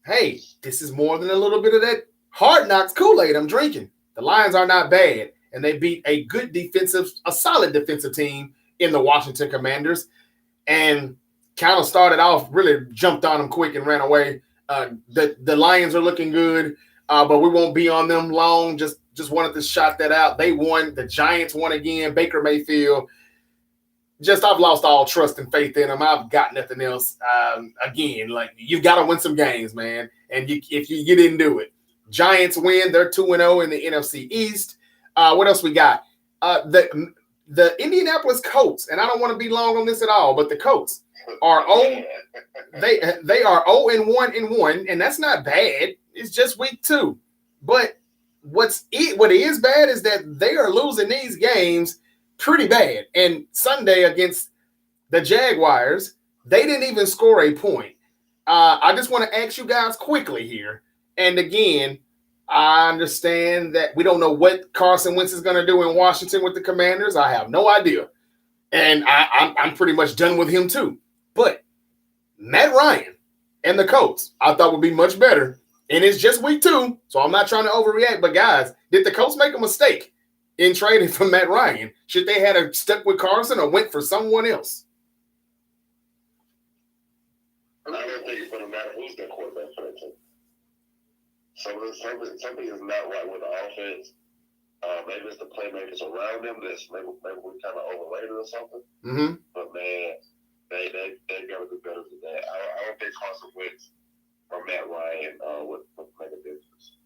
hey, this is more than a little bit of that Hard Knocks Kool-Aid I'm drinking. The Lions are not bad, and they beat a solid defensive team in the Washington Commanders, and kind of started off, really jumped on them quick and ran away. The Lions are looking good, but we won't be on them long. Just wanted to shout that out. They won. The Giants won again. Baker Mayfield. I've lost all trust and faith in them. I've got nothing else. Again, like, you've got to win some games, man. And if you didn't do it. Giants win. They're 2-0 in the NFC East. What else we got? The Indianapolis Colts, and I don't want to be long on this at all, but the Colts are they are 0-1-1, and that's not bad. It's just week 2. But what is bad is that they are losing these games pretty bad. And Sunday against the Jaguars, they didn't even score a point. I just want to ask you guys quickly here. And again, I understand that we don't know what Carson Wentz is going to do in Washington with the Commanders. I have no idea. And I'm pretty much done with him too. But Matt Ryan and the Colts, I thought would be much better. And it's just week 2, so I'm not trying to overreact. But guys, did the Colts make a mistake in trading for Matt Ryan? Should they have stuck with Carson or went for someone else? I don't think it's going to matter who's the quarterback for that team. Something is not right with the offense. Maybe it's the playmakers around them that's maybe we kind of overrated or something. Mm-hmm. But man, they got to do better than that. I don't think Carson Wentz or Matt Ryan would make a difference.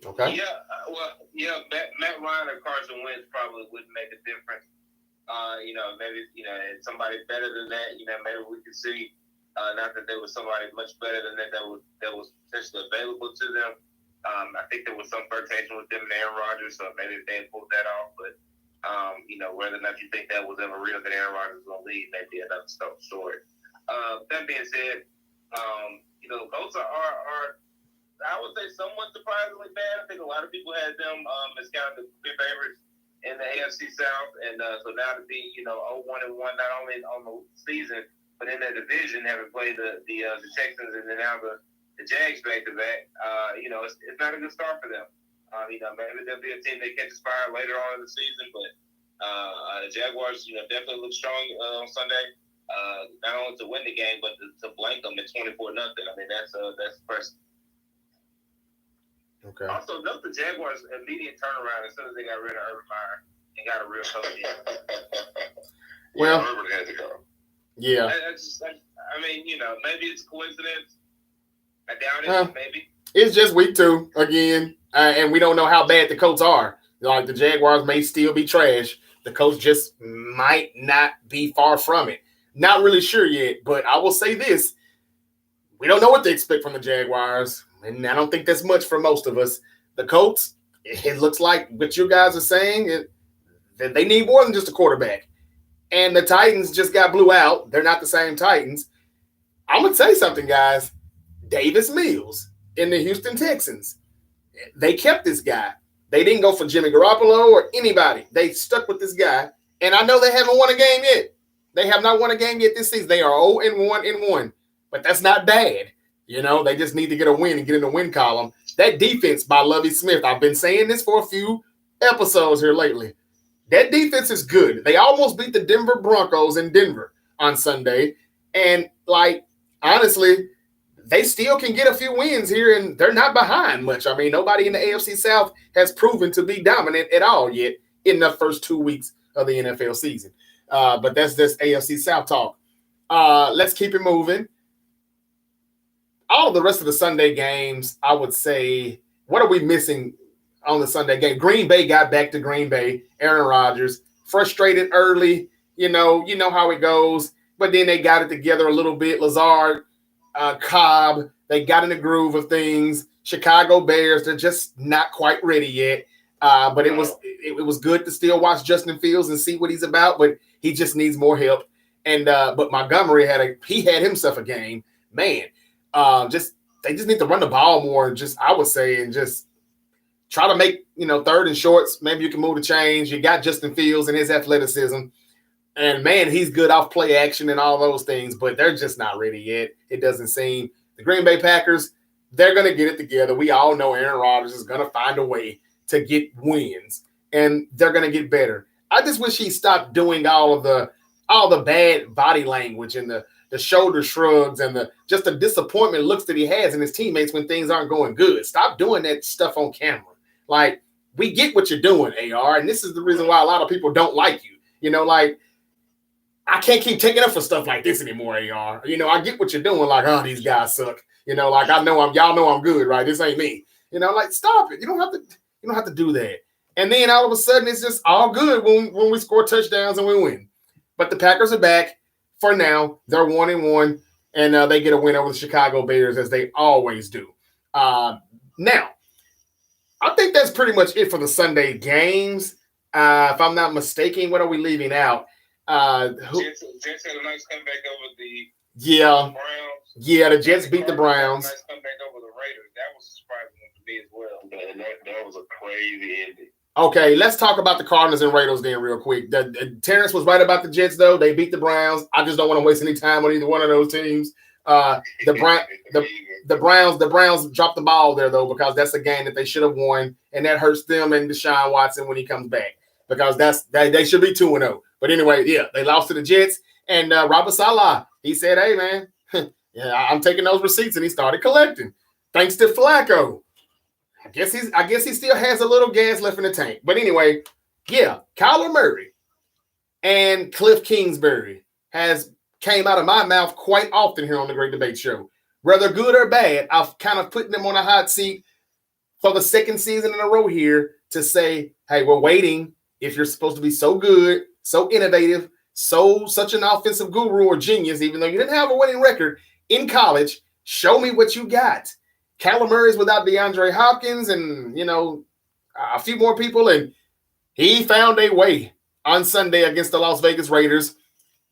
Okay. Matt Ryan or Carson Wentz probably wouldn't make a difference. Maybe somebody better than that. Maybe we could see. Not that there was somebody much better than that was potentially available to them. I think there was some flirtation with them and Aaron Rodgers, so maybe if they had pulled that off. But whether or not you think that was ever real that Aaron Rodgers was going to leave, maybe another story. That being said, Colts are I would say somewhat surprisingly bad. I think a lot of people had them as kind of the big favorites in the AFC South, and so now to be 0-1-1 not only on the season but in their division, having played the Texans and then now the Jags back to back, it's not a good start for them. Maybe there'll be a team that catches fire later on in the season, but the Jaguars, definitely look strong on Sunday. Not only to win the game, but to blank them at 24-0. I mean, that's impressive. Okay. Also, note the Jaguars' immediate turnaround as soon as they got rid of Urban Meyer and got a real coach in. Well, Urban had to go. Yeah. Maybe it's a coincidence. I doubt it. Maybe. It's just week 2 again, and we don't know how bad the Colts are. Like, the Jaguars may still be trash. The Colts just might not be far from it. Not really sure yet, but I will say this. We don't know what to expect from the Jaguars, and I don't think that's much for most of us. The Colts, it looks like what you guys are saying, that they need more than just a quarterback. And the Titans just got blew out. They're not the same Titans. I'm going to say something, guys. Davis Mills in the Houston Texans. They kept this guy. They didn't go for Jimmy Garoppolo or anybody. They stuck with this guy. And I know they haven't won a game yet. They have not won a game yet this season. They are 0-1-1. But that's not bad. They just need to get a win and get in the win column. That defense by Lovie Smith, I've been saying this for a few episodes here lately. That defense is good. They almost beat the Denver Broncos in Denver on Sunday. And, honestly, they still can get a few wins here, and they're not behind much. I mean, nobody in the AFC South has proven to be dominant at all yet in the first 2 weeks of the NFL season. But that's just AFC South talk. Let's keep it moving. All of the rest of the Sunday games, I would say, what are we missing on the Sunday game? Green Bay got back to Green Bay. Aaron Rodgers, frustrated early. You know how it goes. but then they got it together a little bit. Lazard, Cobb, they got in the groove of things. Chicago Bears, they're just not quite ready yet. But it was good to still watch Justin Fields and see what he's about, but he just needs more help. And but Montgomery had himself a game, man. They just need to run the ball more. And I would say, and just try to make third and shorts. Maybe you can move the chains. You got Justin Fields and his athleticism, and man, he's good off play action and all those things. But they're just not ready yet. It doesn't seem. The Green Bay Packers, they're gonna get it together. We all know Aaron Rodgers is gonna find a way to get wins, and they're gonna get better. I just wish he stopped doing all the bad body language and the shoulder shrugs and the disappointment looks that he has in his teammates when things aren't going good. Stop doing that stuff on camera. Like, we get what you're doing, AR, and this is the reason why a lot of people don't like you. Like, I can't keep taking up for stuff like this anymore, AR. I get what you're doing. Like, oh, these guys suck. Like, y'all know I'm good, right? This ain't me. Like, stop it. You don't have to do that. And then all of a sudden, it's just all good when we score touchdowns and we win. But the Packers are back for now. They're 1-1, and they get a win over the Chicago Bears, as they always do. Now, I think that's pretty much it for the Sunday games. If I'm not mistaken, what are we leaving out? Jets had a nice comeback over the Browns. Yeah, the Jets beat the Browns. Nice comeback over the Raiders. That was surprising to me as well. And that was a crazy ending. Okay, let's talk about the Cardinals and Raiders then real quick. Terrence was right about the Jets, though. They beat the Browns. I just don't want to waste any time on either one of those teams. The Browns dropped the ball there, though, because that's a game that they should have won, and that hurts them and Deshaun Watson when he comes back, because they should be 2-0. But anyway, yeah, they lost to the Jets, and Robert Saleh, he said, "Hey, man, yeah, I'm taking those receipts," and he started collecting, thanks to Flacco. I guess he still has a little gas left in the tank. But anyway, yeah, Kyler Murray and Cliff Kingsbury came out of my mouth quite often here on the Great Debate Show. Whether good or bad, I've kind of put them on a hot seat for the second season in a row here to say, hey, we're waiting. If you're supposed to be so good, so innovative, such an offensive guru or genius, even though you didn't have a winning record in college, show me what you got. Kyler Murray's without DeAndre Hopkins and, a few more people, and he found a way on Sunday against the Las Vegas Raiders.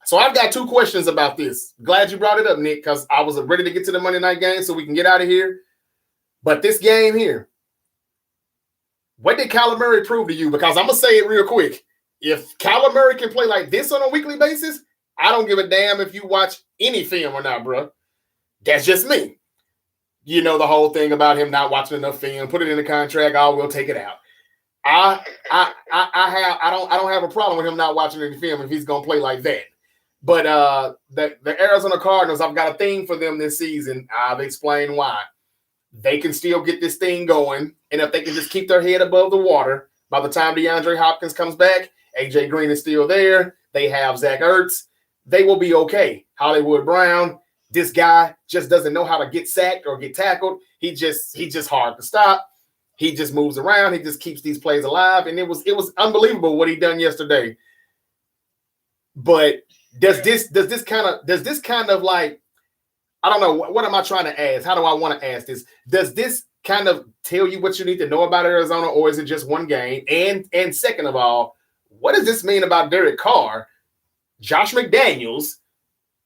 So I've got two questions about this. Glad you brought it up, Nick, because I was ready to get to the Monday night game so we can get out of here. But this game here, what did Kyler Murray prove to you? Because I'm going to say it real quick. If Kyler Murray can play like this on a weekly basis, I don't give a damn if you watch any film or not, bro. That's just me. The whole thing about him not watching enough film, put it in the contract, we'll take it out. I don't have a problem with him not watching any film if he's gonna play like that. But the Arizona Cardinals, I've got a thing for them this season. I've explained why. They can still get this thing going, and if they can just keep their head above the water, by the time DeAndre Hopkins comes back, AJ Green is still there. They have Zach Ertz. They will be okay. Hollywood Brown. This guy just doesn't know how to get sacked or get tackled. He's just hard to stop. He just moves around. He just keeps these plays alive. And it was unbelievable what he done yesterday. But does this kind of like, I don't know, what am I trying to ask? How do I want to ask this? Does this kind of tell you what you need to know about Arizona, or is it just one game? And second of all, what does this mean about Derek Carr, Josh McDaniels,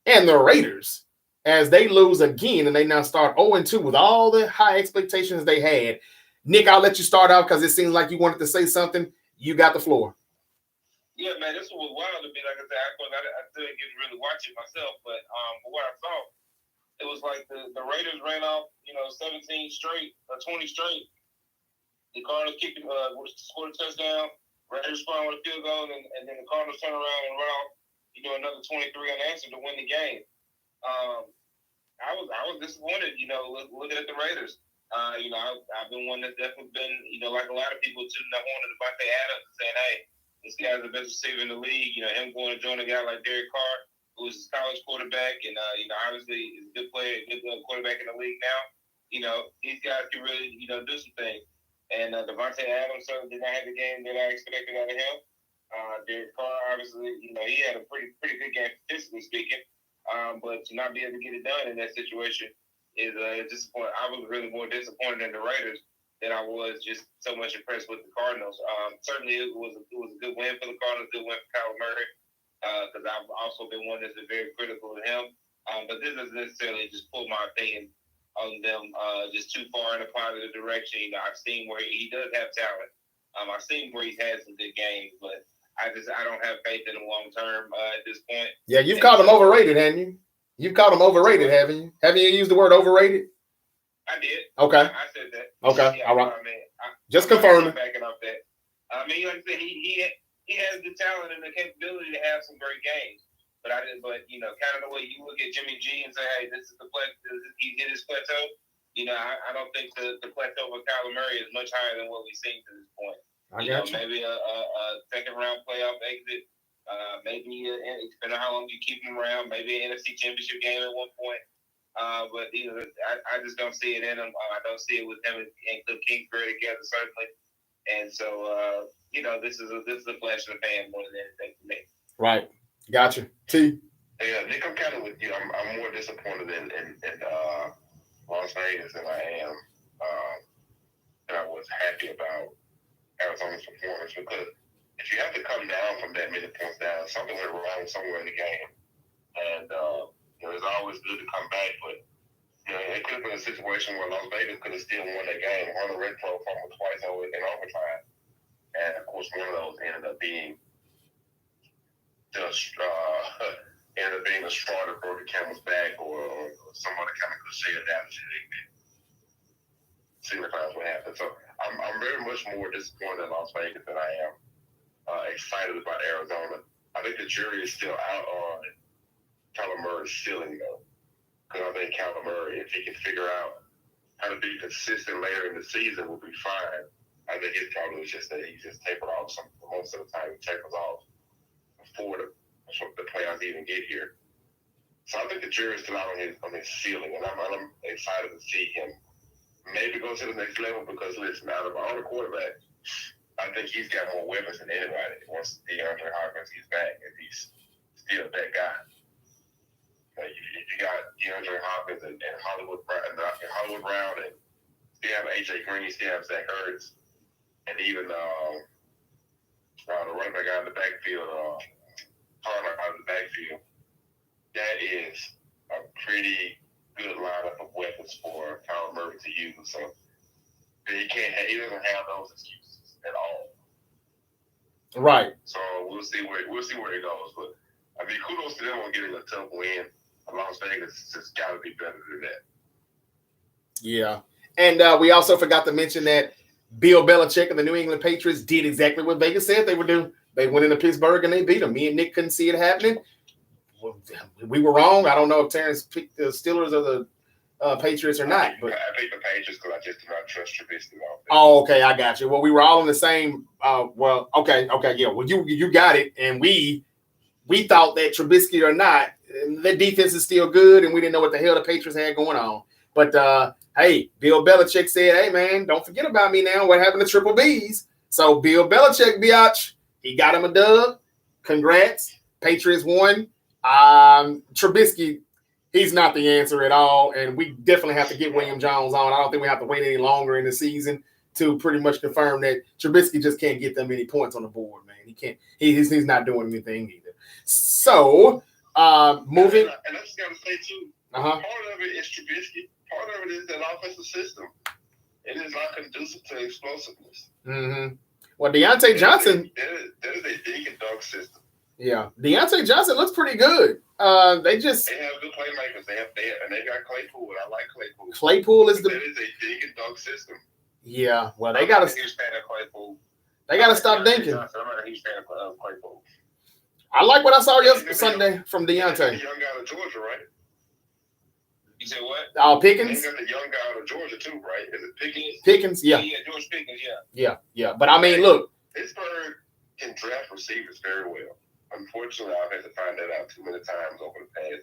and the Raiders as they lose again and they now start 0-2 with all the high expectations they had? Nick, I'll let you start out because it seems like you wanted to say something. You got the floor. Yeah, man, this one was wild to me. Like I said, I didn't get to really watch it myself, but what I saw, it was like the Raiders ran off, 17 straight, 20 straight. The Cardinals scored a touchdown. Raiders respond with a field goal, and then the Cardinals turn around and run off, another 23 unanswered to win the game. I was disappointed, looking at the Raiders. I've been one that's definitely been, like a lot of people, tooting the horn of Devontae Adams and saying, hey, this guy's the best receiver in the league. Him going to join a guy like Derek Carr, who is a college quarterback, and obviously is a good player, good quarterback in the league now. These guys can really, do some things. And Devontae Adams certainly did not have the game that I expected out of him. Derek Carr, obviously, he had a pretty good game, statistically speaking. But to not be able to get it done in that situation is disappointing. I was really more disappointed in the Raiders than I was just so much impressed with the Cardinals. Certainly, it was a good win for the Cardinals, good win for Kyler Murray, because I've also been one that's been very critical of him. But this doesn't necessarily just pull my opinion on them just too far in a positive direction. You know, I've seen where he does have talent. I've seen where he's had some good games, but I don't have faith in him long term at this point. Yeah, you've called him overrated, haven't you? You've called him overrated, haven't you? Haven't you used the word overrated? I did. Okay. I said that. Okay. Yeah, all right. I mean, just confirming. Backing up that. I mean, like I said, he has the talent and the capability to have some great games. But you know, kind of the way you look at Jimmy G and say, hey, this is the plateau. He hit his plateau. You know, I don't think the plateau with Kyler Murray is much higher than what we've seen to this point. You know, maybe a second round playoff exit. Maybe depending on how long you keep him around, maybe an NFC Championship game at one point. But you know, I just don't see it in him. I don't see it with him and Cliff Kingsbury together, certainly. And so, you know, this is a flash in the pan more than anything for me. Right. Gotcha. T. Yeah, Nick, I'm kind of with you. I'm more disappointed in Las Vegas than I am. And I was happy about Arizona's performance because if you have to come down from that many points down, something went wrong somewhere in the game. And you know, it's always good to come back, but you know, it could have been a situation where Las Vegas could have still won that game. Hunter Renfrow fumbled twice in overtime, and of course, one of those ended up being just a straw that broke the camel's back, or some other kind of cliche adaptation. Signifies what happened. So I'm very much more disappointed in Las Vegas than I am excited about Arizona. I think the jury is still out on Kyler Murray's ceiling, though. Because I think Kyler Murray, if he can figure out how to be consistent later in the season, will be fine. I think his problem is just that he just tapered off most of the time. He tapers off before the playoffs even get here. So I think the jury is still out on his ceiling, and I'm excited to see him maybe go to the next level because, listen, out of all the quarterbacks, I think he's got more weapons than anybody once DeAndre Hopkins is back, and he's still that guy. You got DeAndre Hopkins and Hollywood Brown, and still have AJ Green, still have Zach Ertz, and even the running back out of the backfield, Turner out of the backfield. That is a pretty good lineup of weapons for Kyler Murray to use. So he doesn't have those excuses at all. Right. So we'll see where it goes. But I mean, kudos to them on getting a tough win. Las Vegas just got to be better than that. Yeah. And we also forgot to mention that Bill Belichick and the New England Patriots did exactly what Vegas said they would do. They went into Pittsburgh and they beat them. Me and Nick couldn't see it happening. We were wrong. I don't know if Terrence picked the Steelers or the Patriots or not. But I picked the Patriots because I just do not trust Trubisky. Oh, okay. I got you. Well, we were all on the same. Okay. Yeah. Well, you got it. And we thought that Trubisky or not, the defense is still good, and we didn't know what the hell the Patriots had going on. But, hey, Bill Belichick said, hey, man, don't forget about me now. What happened to Triple B's? So Bill Belichick, biatch, he got him a dub. Congrats. Patriots won. Trubisky, he's not the answer at all, and we definitely have to get William Jones on. I don't think we have to wait any longer in the season to pretty much confirm that Trubisky just can't get that many points on the board, man. He can't. He's not doing anything either. So, moving. And I just got to say, too, part of it is Trubisky. Part of it is that offensive system. It is not conducive to explosiveness. Mm-hmm. Well, Deontay Johnson. That is a dig and dunk system. Yeah, Deontay Johnson looks pretty good. They have good playmakers. They got Claypool. I like Claypool. Claypool is that is a dig and dunk system. Yeah, well, they got to. They got to stop dinking. I'm not a huge fan of Claypool. I like what I saw yesterday Sunday from Deontay. The young guy out of Georgia, right? You said what? Pickens. They got the young guy out of Georgia too, right? Is it Pickens? Pickens, yeah. Yeah, George Pickens, yeah. But I mean, look, Pittsburgh can draft receivers very well. Unfortunately, I've had to find that out too many times over the past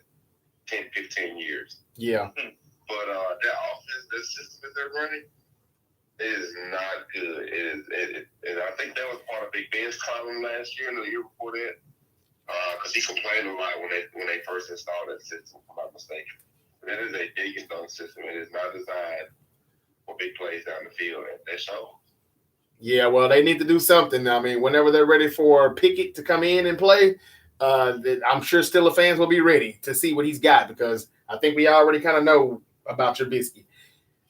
10, 15 years. Yeah. But that offense, that system that they're running, is not good. And I think that was part of Big Ben's problem last year and the year before that. because he complained a lot when they first installed that system, if I'm not mistaken. But it is a dig and dunk system. It is not designed for big plays down the field. That shows. Yeah, well, they need to do something. I mean, whenever they're ready for Pickett to come in and play, I'm sure Steelers fans will be ready to see what he's got because I think we already kind of know about Trubisky.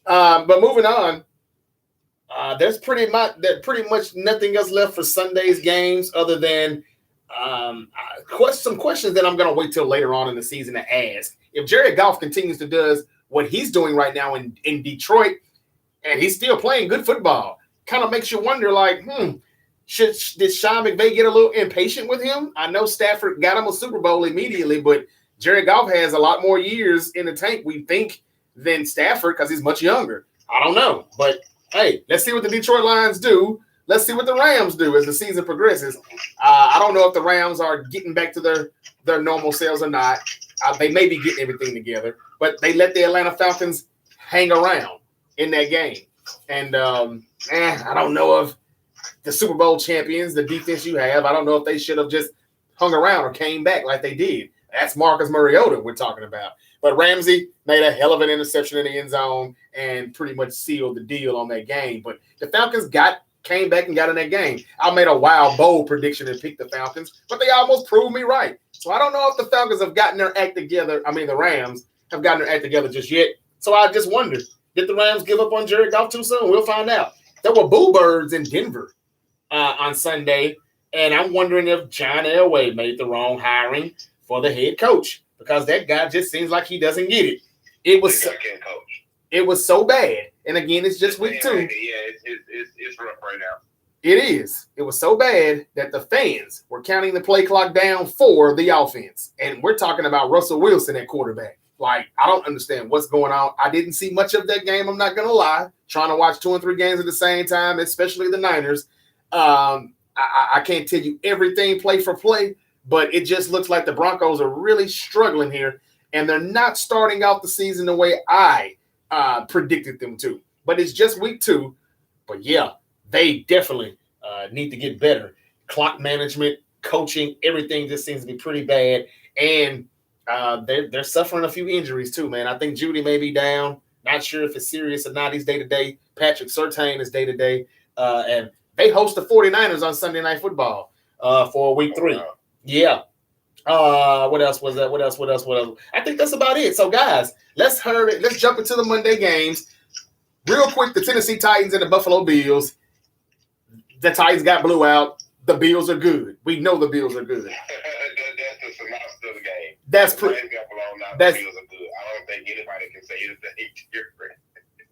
But moving on, there's pretty much nothing else left for Sunday's games other than some questions that I'm going to wait till later on in the season to ask. If Jared Goff continues to do what he's doing right now in Detroit, and he's still playing good football, kind of makes you wonder, like, did Sean McVay get a little impatient with him? I know Stafford got him a Super Bowl immediately, but Jared Goff has a lot more years in the tank, we think, than Stafford because he's much younger. I don't know. But, hey, let's see what the Detroit Lions do. Let's see what the Rams do as the season progresses. I don't know if the Rams are getting back to their normal selves or not. They may be getting everything together, but they let the Atlanta Falcons hang around in that game. And, I don't know if the Super Bowl champions, the defense you have, I don't know if they should have just hung around or came back like they did. That's Marcus Mariota we're talking about. But Ramsey made a hell of an interception in the end zone and pretty much sealed the deal on that game. But the Falcons came back and got in that game. I made a wild, bold prediction and picked the Falcons, but they almost proved me right. So I don't know if the Falcons have gotten their act together. I mean, the Rams have gotten their act together just yet. So I just wonder, did the Rams give up on Jared Goff too soon? We'll find out. There were boo birds in Denver on Sunday, and I'm wondering if John Elway made the wrong hiring for the head coach because that guy just seems like he doesn't get it. It was so bad. And again, it's just week 2. Yeah, it's rough right now. It is. It was so bad that the fans were counting the play clock down for the offense. And we're talking about Russell Wilson at quarterback. Like, I don't understand what's going on. I didn't see much of that game. I'm not going to lie. Trying to watch 2 and 3 games at the same time, especially the Niners. I can't tell you everything play for play, but it just looks like the Broncos are really struggling here. And they're not starting out the season the way I predicted them to. But it's just week 2. But, yeah, they definitely need to get better. Clock management, coaching, everything just seems to be pretty bad. And they're suffering a few injuries too, man. I think Judy may be down. Not sure if it's serious or not. He's day-to-day. Patrick Surtain is day-to-day. And they host the 49ers on Sunday Night Football for week 3. Wow. Yeah. What else was that? What else? I think that's about it. So, guys, let's hurry. Let's jump into the Monday games. Real quick, the Tennessee Titans and the Buffalo Bills. The Titans got blew out. The Bills are good. We know the Bills are good. That's the synopsis of the game. That's pretty. The Bills are good. I don't think anybody can say anything different.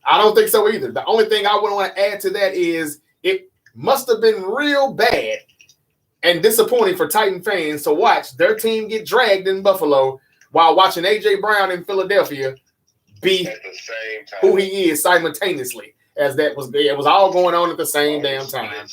I don't think so either. The only thing I would want to add to that is it must have been real bad and disappointing for Titan fans to watch their team get dragged in Buffalo while watching A.J. Brown in Philadelphia be at the same time who he is simultaneously, as it was all going on at the same damn time.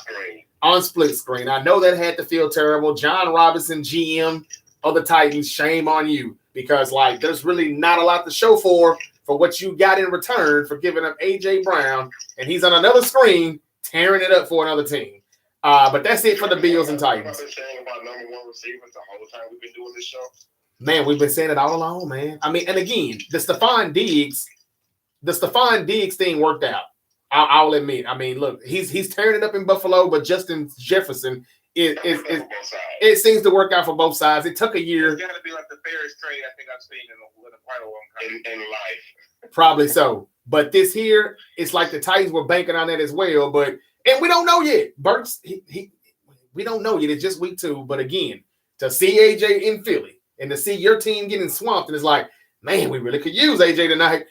On split screen. I know that had to feel terrible. John Robinson, GM of the Titans, shame on you because, like, there's really not a lot to show for what you got in return for giving up A.J. Brown, and he's on another screen tearing it up for another team. But that's it for the Bills and Titans. I've been saying about number 1 receivers the whole time we've been doing this show. Man, we've been saying it all along, man. I mean, and again, the Stephon Diggs thing worked out. I'll admit. I mean, look, he's tearing it up in Buffalo, but Justin Jefferson it seems to work out for both sides. It took a year. It's got to be like the fairest trade I think I've seen in quite a long time in life. Probably so. But this here, it's like the Titans were banking on that as well. And we don't know yet. Burks, we don't know yet. It's just week 2. But again, to see AJ in Philly and to see your team getting swamped, and it's like, man, we really could use AJ tonight.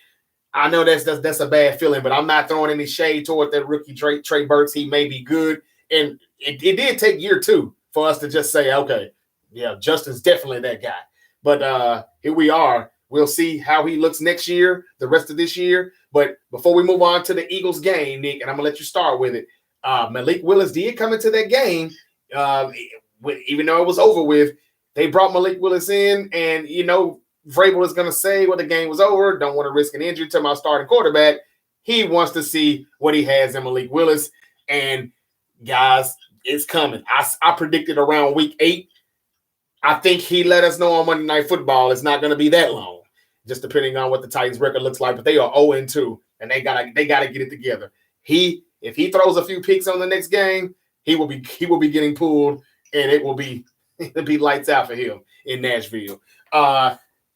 I know that's a bad feeling, but I'm not throwing any shade toward that rookie Trey Burks. He may be good. And it did take year 2 for us to just say, okay, yeah, Justin's definitely that guy. But here we are. We'll see how he looks next year, the rest of this year. But before we move on to the Eagles game, Nick, and I'm going to let you start with it, Malik Willis did come into that game. Even though it was over with, they brought Malik Willis in, and, Vrabel is going to say, well, the game was over. Don't want to risk an injury to my starting quarterback. He wants to see what he has in Malik Willis. And, guys, it's coming. I predicted around week 8. I think he let us know on Monday Night Football it's not going to be that long, just depending on what the Titans record looks like. But they are 0-2, and they gotta get it together. If he throws a few picks on the next game, he will be getting pulled, and it'll be lights out for him in Nashville.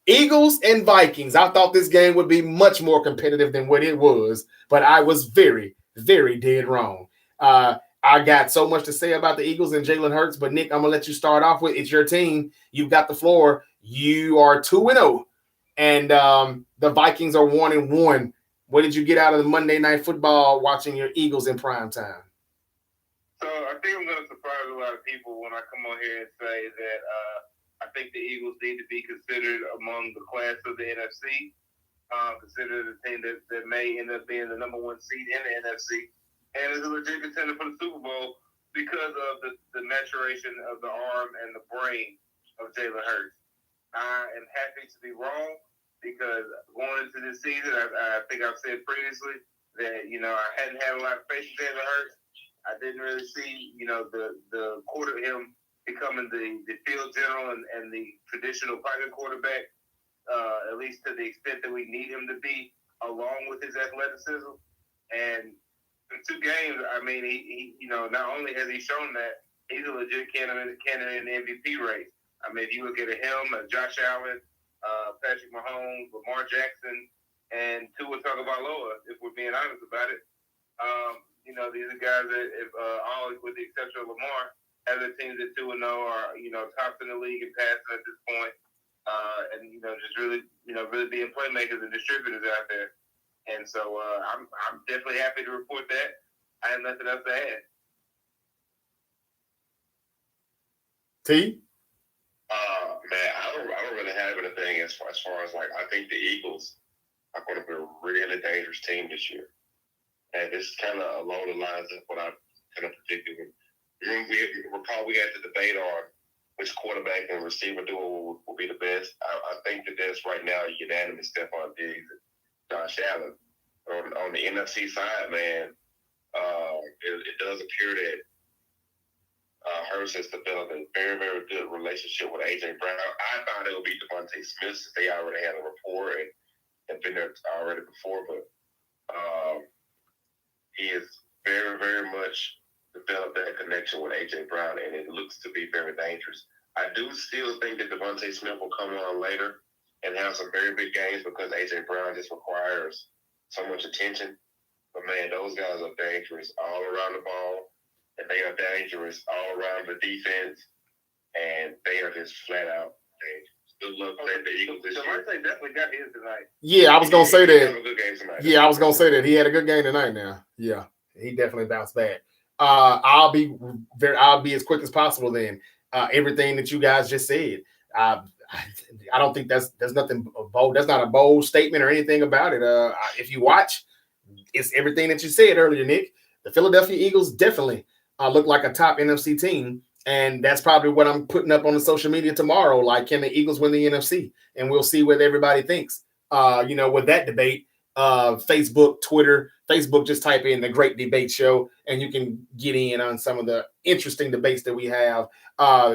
Eagles and Vikings. I thought this game would be much more competitive than what it was, but I was very, very dead wrong. I got so much to say about the Eagles and Jalen Hurts, but Nick, I'm gonna let you start off with. It's your team. You've got the floor. You are 2-0, and the Vikings are 1-1. What did you get out of the Monday Night Football watching your Eagles in prime time? So I think I'm going to surprise a lot of people when I come on here and say that I think the Eagles need to be considered among the class of the NFC, considered a team that may end up being the number one seed in the NFC, and is a legit contender for the Super Bowl because of the maturation of the arm and the brain of Jalen Hurts. I am happy to be wrong because going into this season, I think I've said previously that, I hadn't had a lot of faith in Jalen Hurts. I didn't really see, the quarter him becoming the field general and the traditional pocket quarterback, at least to the extent that we need him to be, along with his athleticism. And in 2 games, I mean, he not only has he shown that, he's a legit candidate in the MVP race. I mean, if you look at him, Josh Allen, Patrick Mahomes, Lamar Jackson, and Tua Tagovailoa, if we're being honest about it. These are guys that, if all with the exception of Lamar, have the teams that 2-0 are, tops in the league in passing at this point, and just really being playmakers and distributors out there. And so I'm definitely happy to report that. I have nothing else to add. T. Man, I don't really have anything as far as like I think the Eagles are going to be a really dangerous team this year. And this is kind of along the lines of what I kind of predicted. We recall we had the debate on which quarterback and receiver duo will be the best. I think that that's right now unanimous Stephon Diggs and Josh Allen. On the NFC side, man, it does appear that Hurts has developed a very, very good relationship with A.J. Brown. I thought it would be Devontae Smith since they already had a rapport and been there already before, but he has very, very much developed that connection with A.J. Brown, and it looks to be very dangerous. I do still think that Devontae Smith will come on later and have some very big games because A.J. Brown just requires so much attention. But, man, those guys are dangerous all around the ball, and they are dangerous all around the defense, and they are just flat out dangerous. Good luck playing the Eagles this year. Devontae definitely got his tonight. Yeah, I was gonna say that. Yeah, I was gonna say that he had a good game tonight. Now, yeah, he definitely bounced back. I'll be as quick as possible. Then everything that you guys just said, I don't think there's nothing bold. That's not a bold statement or anything about it. If you watch, it's everything that you said earlier, Nick. The Philadelphia Eagles definitely look like a top NFC team. And that's probably what I'm putting up on the social media tomorrow. Like, can the Eagles win the NFC? And we'll see what everybody thinks. With that debate, Facebook, Twitter, Facebook, just type in the Great Debate Show, and you can get in on some of the interesting debates that we have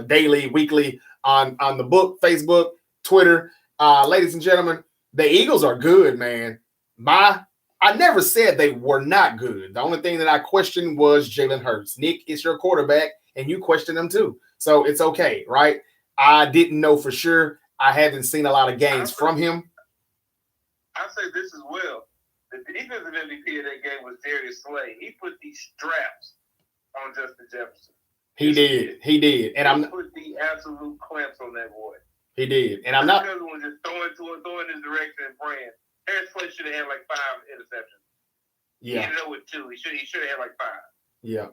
daily, weekly on the book, Facebook, Twitter. Ladies and gentlemen, the Eagles are good, man. I never said they were not good. The only thing that I questioned was Jalen Hurts. Nick, it's your quarterback, and you question him too. So it's okay, right? I didn't know for sure. I haven't seen a lot of games from him. I'll say this as well. The defensive MVP of that game was Darius Slay. He put these straps on Justin Jefferson. He did. And he put the absolute clamps on that boy. He did. And I'm not. Because was just throwing his direction and praying. Darius Slay should have had like 5 interceptions. Yeah. He ended up with 2. He should have had like 5. Yeah.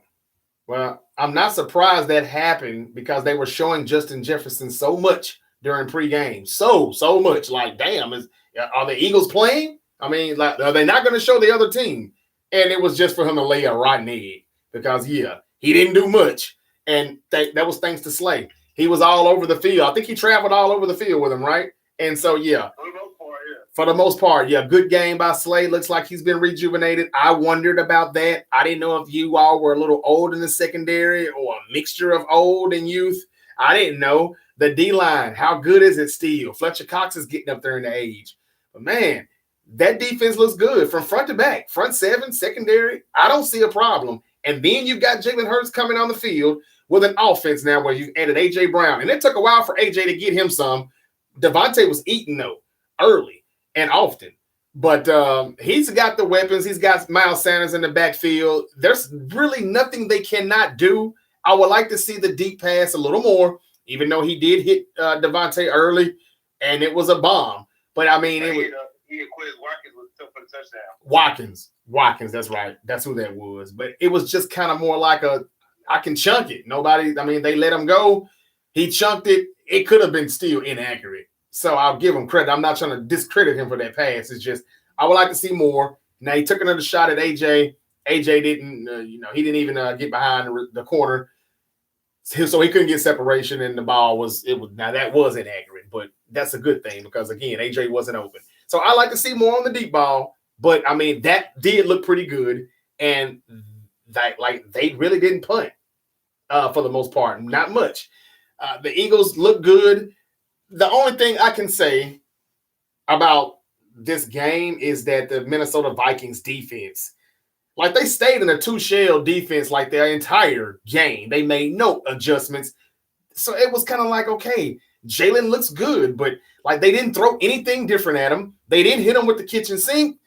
Well, I'm not surprised that happened because they were showing Justin Jefferson so much during pregame. So much. Like, damn, are the Eagles playing? I mean, like, are they not going to show the other team? And it was just for him to lay a rotten egg because, yeah, he didn't do much. And that was thanks to Slay. He was all over the field. I think he traveled all over the field with him, right? And so, yeah. For the most part, yeah, good game by Slay. Looks like he's been rejuvenated. I wondered about that. I didn't know if you all were a little old in the secondary or a mixture of old and youth. I didn't know. The D-line, how good is it still? Fletcher Cox is getting up there in the age. But, man, that defense looks good from front to back. Front seven, secondary, I don't see a problem. And then you've got Jalen Hurts coming on the field with an offense now where you've added A.J. Brown. And it took a while for A.J. to get him some. Devontae was eating, though, early and often. But he's got the weapons. He's got Miles Sanders in the backfield. There's really nothing they cannot do. I would like to see the deep pass a little more, even though he did hit Devontae early, and it was a bomb. But, I mean, it was – he acquitted Watkins for the touchdown. Watkins, that's right. That's who that was. But it was just kind of more like I can chunk it. They let him go. He chunked it. It could have been still inaccurate. So I'll give him credit. I'm not trying to discredit him for that pass. It's just I would like to see more. Now he took another shot at AJ. AJ didn't, he didn't even get behind the corner, so he couldn't get separation. And the ball was now that was inaccurate, but that's a good thing because again AJ wasn't open. So I like to see more on the deep ball. But I mean that did look pretty good, and they really didn't punt for the most part, not much. The Eagles look good. The only thing I can say about this game is that the Minnesota Vikings defense, they stayed in a two-shell defense like their entire game. They made no adjustments. So it was kind of like, okay, Jalen looks good, but they didn't throw anything different at him. They didn't hit him with the kitchen sink.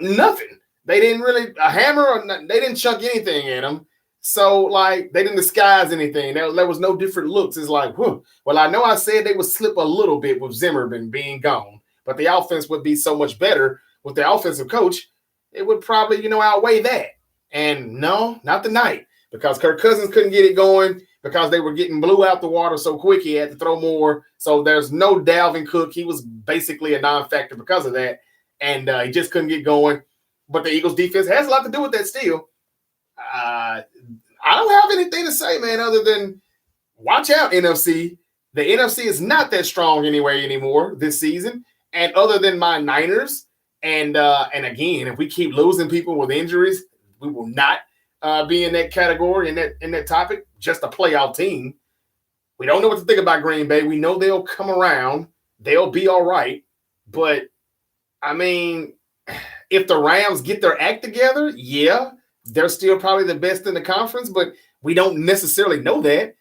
Nothing. They didn't really a hammer or they didn't chuck anything at him. So, they didn't disguise anything. There was no different looks. It's like, whew. Well, I know I said they would slip a little bit with Zimmerman being gone, but the offense would be so much better with the offensive coach. It would probably, outweigh that. And no, not tonight, because Kirk Cousins couldn't get it going because they were getting blew out the water so quick he had to throw more. So there's no Dalvin Cook. He was basically a non-factor because of that, and he just couldn't get going. But the Eagles defense has a lot to do with that still. I don't have anything to say, man, other than watch out, NFC. The NFC is not that strong anymore this season. And other than my Niners, and again, if we keep losing people with injuries, we will not be in that category, in that topic. Just a playoff team. We don't know what to think about Green Bay. We know they'll come around. They'll be all right. But, I mean, if the Rams get their act together, yeah, they're still probably the best in the conference, but we don't necessarily know that.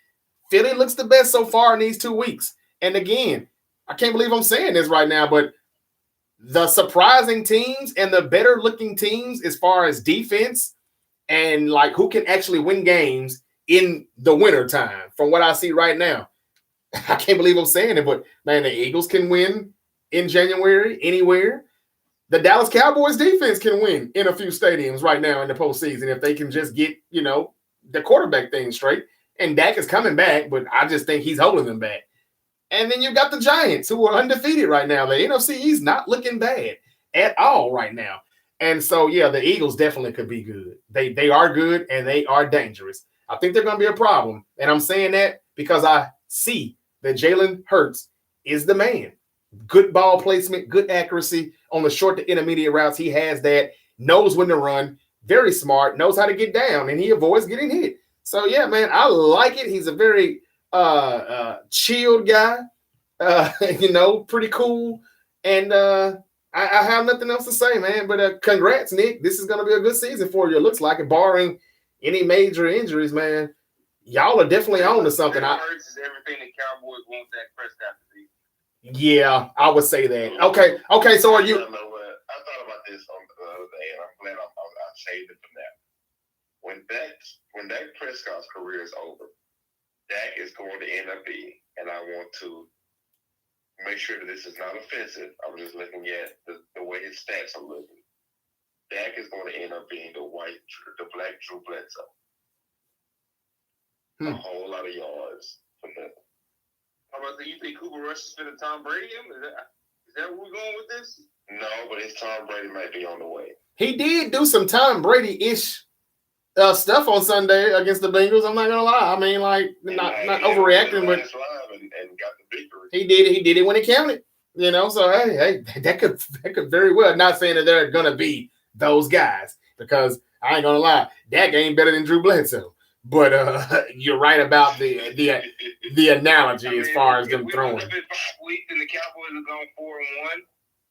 Philly looks the best so far in these 2 weeks. And again, I can't believe I'm saying this right now, but the surprising teams and the better looking teams as far as defense and who can actually win games in the winter time from what I see right now. I can't believe I'm saying it, but man, the Eagles can win in January anywhere. The Dallas Cowboys defense can win in a few stadiums right now in the postseason if they can just get, the quarterback thing straight. And Dak is coming back, but I just think he's holding them back. And then you've got the Giants, who are undefeated right now. The NFC East not looking bad at all right now. And so, yeah, the Eagles definitely could be good. They are good, and they are dangerous. I think they're going to be a problem. And I'm saying that because I see that Jalen Hurts is the man. Good ball placement, good accuracy on the short to intermediate routes. He has that, knows when to run, very smart, knows how to get down, and he avoids getting hit. So, yeah, man, I like it. He's a very chilled guy, pretty cool. And I have nothing else to say, man. But congrats, Nick. This is going to be a good season for you. It looks like it, barring any major injuries, man. Y'all are definitely on to something. Hurts is everything the Cowboys want Dak Prescott to be. Yeah, I would say that. Okay. So are you? I thought about this on the other day, and I'm glad I saved it for that. When Dak Prescott's career is over, Dak is going to end up being, and I want to make sure that this is not offensive. I'm just looking at the way his stats are looking. Dak is going to end up being the black Drew Bledsoe. A whole lot of yards for nothing. How about that? You think Cooper Rush is going to Tom Brady him? Is that where we're going with this? No, but his Tom Brady might be on the way. He did do some Tom Brady-ish stuff on Sunday against the Bengals. I'm not gonna lie. I mean, not overreacting, but and got the victory. He did it when it counted. So hey, that could very well. Not saying that they're gonna be those guys because I ain't gonna lie, Dak ain't better than Drew Bledsoe. But you're right about the analogy as far as them we throwing. look up in 5 weeks and the Cowboys are going 4-1.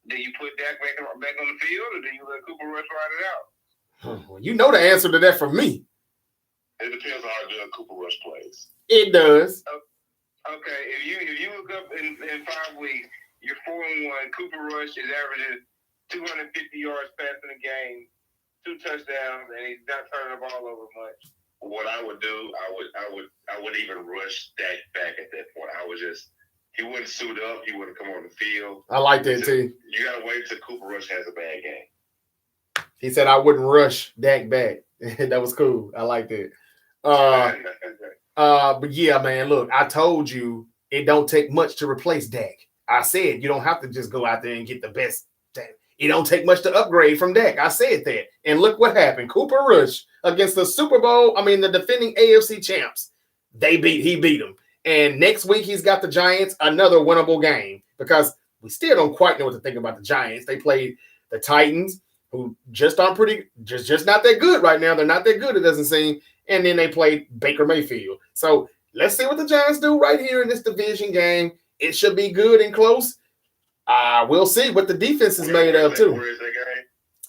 Do you put Dak back on the field, or do you let Cooper Rush ride it out? Well, you know the answer to that from me. It depends on how good Cooper Rush plays. It does. Okay, if you look up in 5 weeks, you're 4-1. Cooper Rush is averaging 250 yards passing the game, 2 touchdowns, and he's not turning the ball over much. What I would do, I would even rush Dak back at that point. He wouldn't suit up. He wouldn't come on the field. I like that too. You gotta wait till Cooper Rush has a bad game. He said I wouldn't rush Dak back. That was cool. I like that. But yeah, man, look, I told you it don't take much to replace Dak. I said you don't have to just go out there and get the best. It don't take much to upgrade from Dak. I said that. And look what happened. Cooper Rush against the the defending AFC champs. He beat them. And next week he's got the Giants, another winnable game, because we still don't quite know what to think about the Giants. They played the Titans, who just aren't just not that good right now. They're not that good, it doesn't seem. And then they played Baker Mayfield. So let's see what the Giants do right here in this division game. It should be good and close. We'll see what the defense is made of too. Where is that game?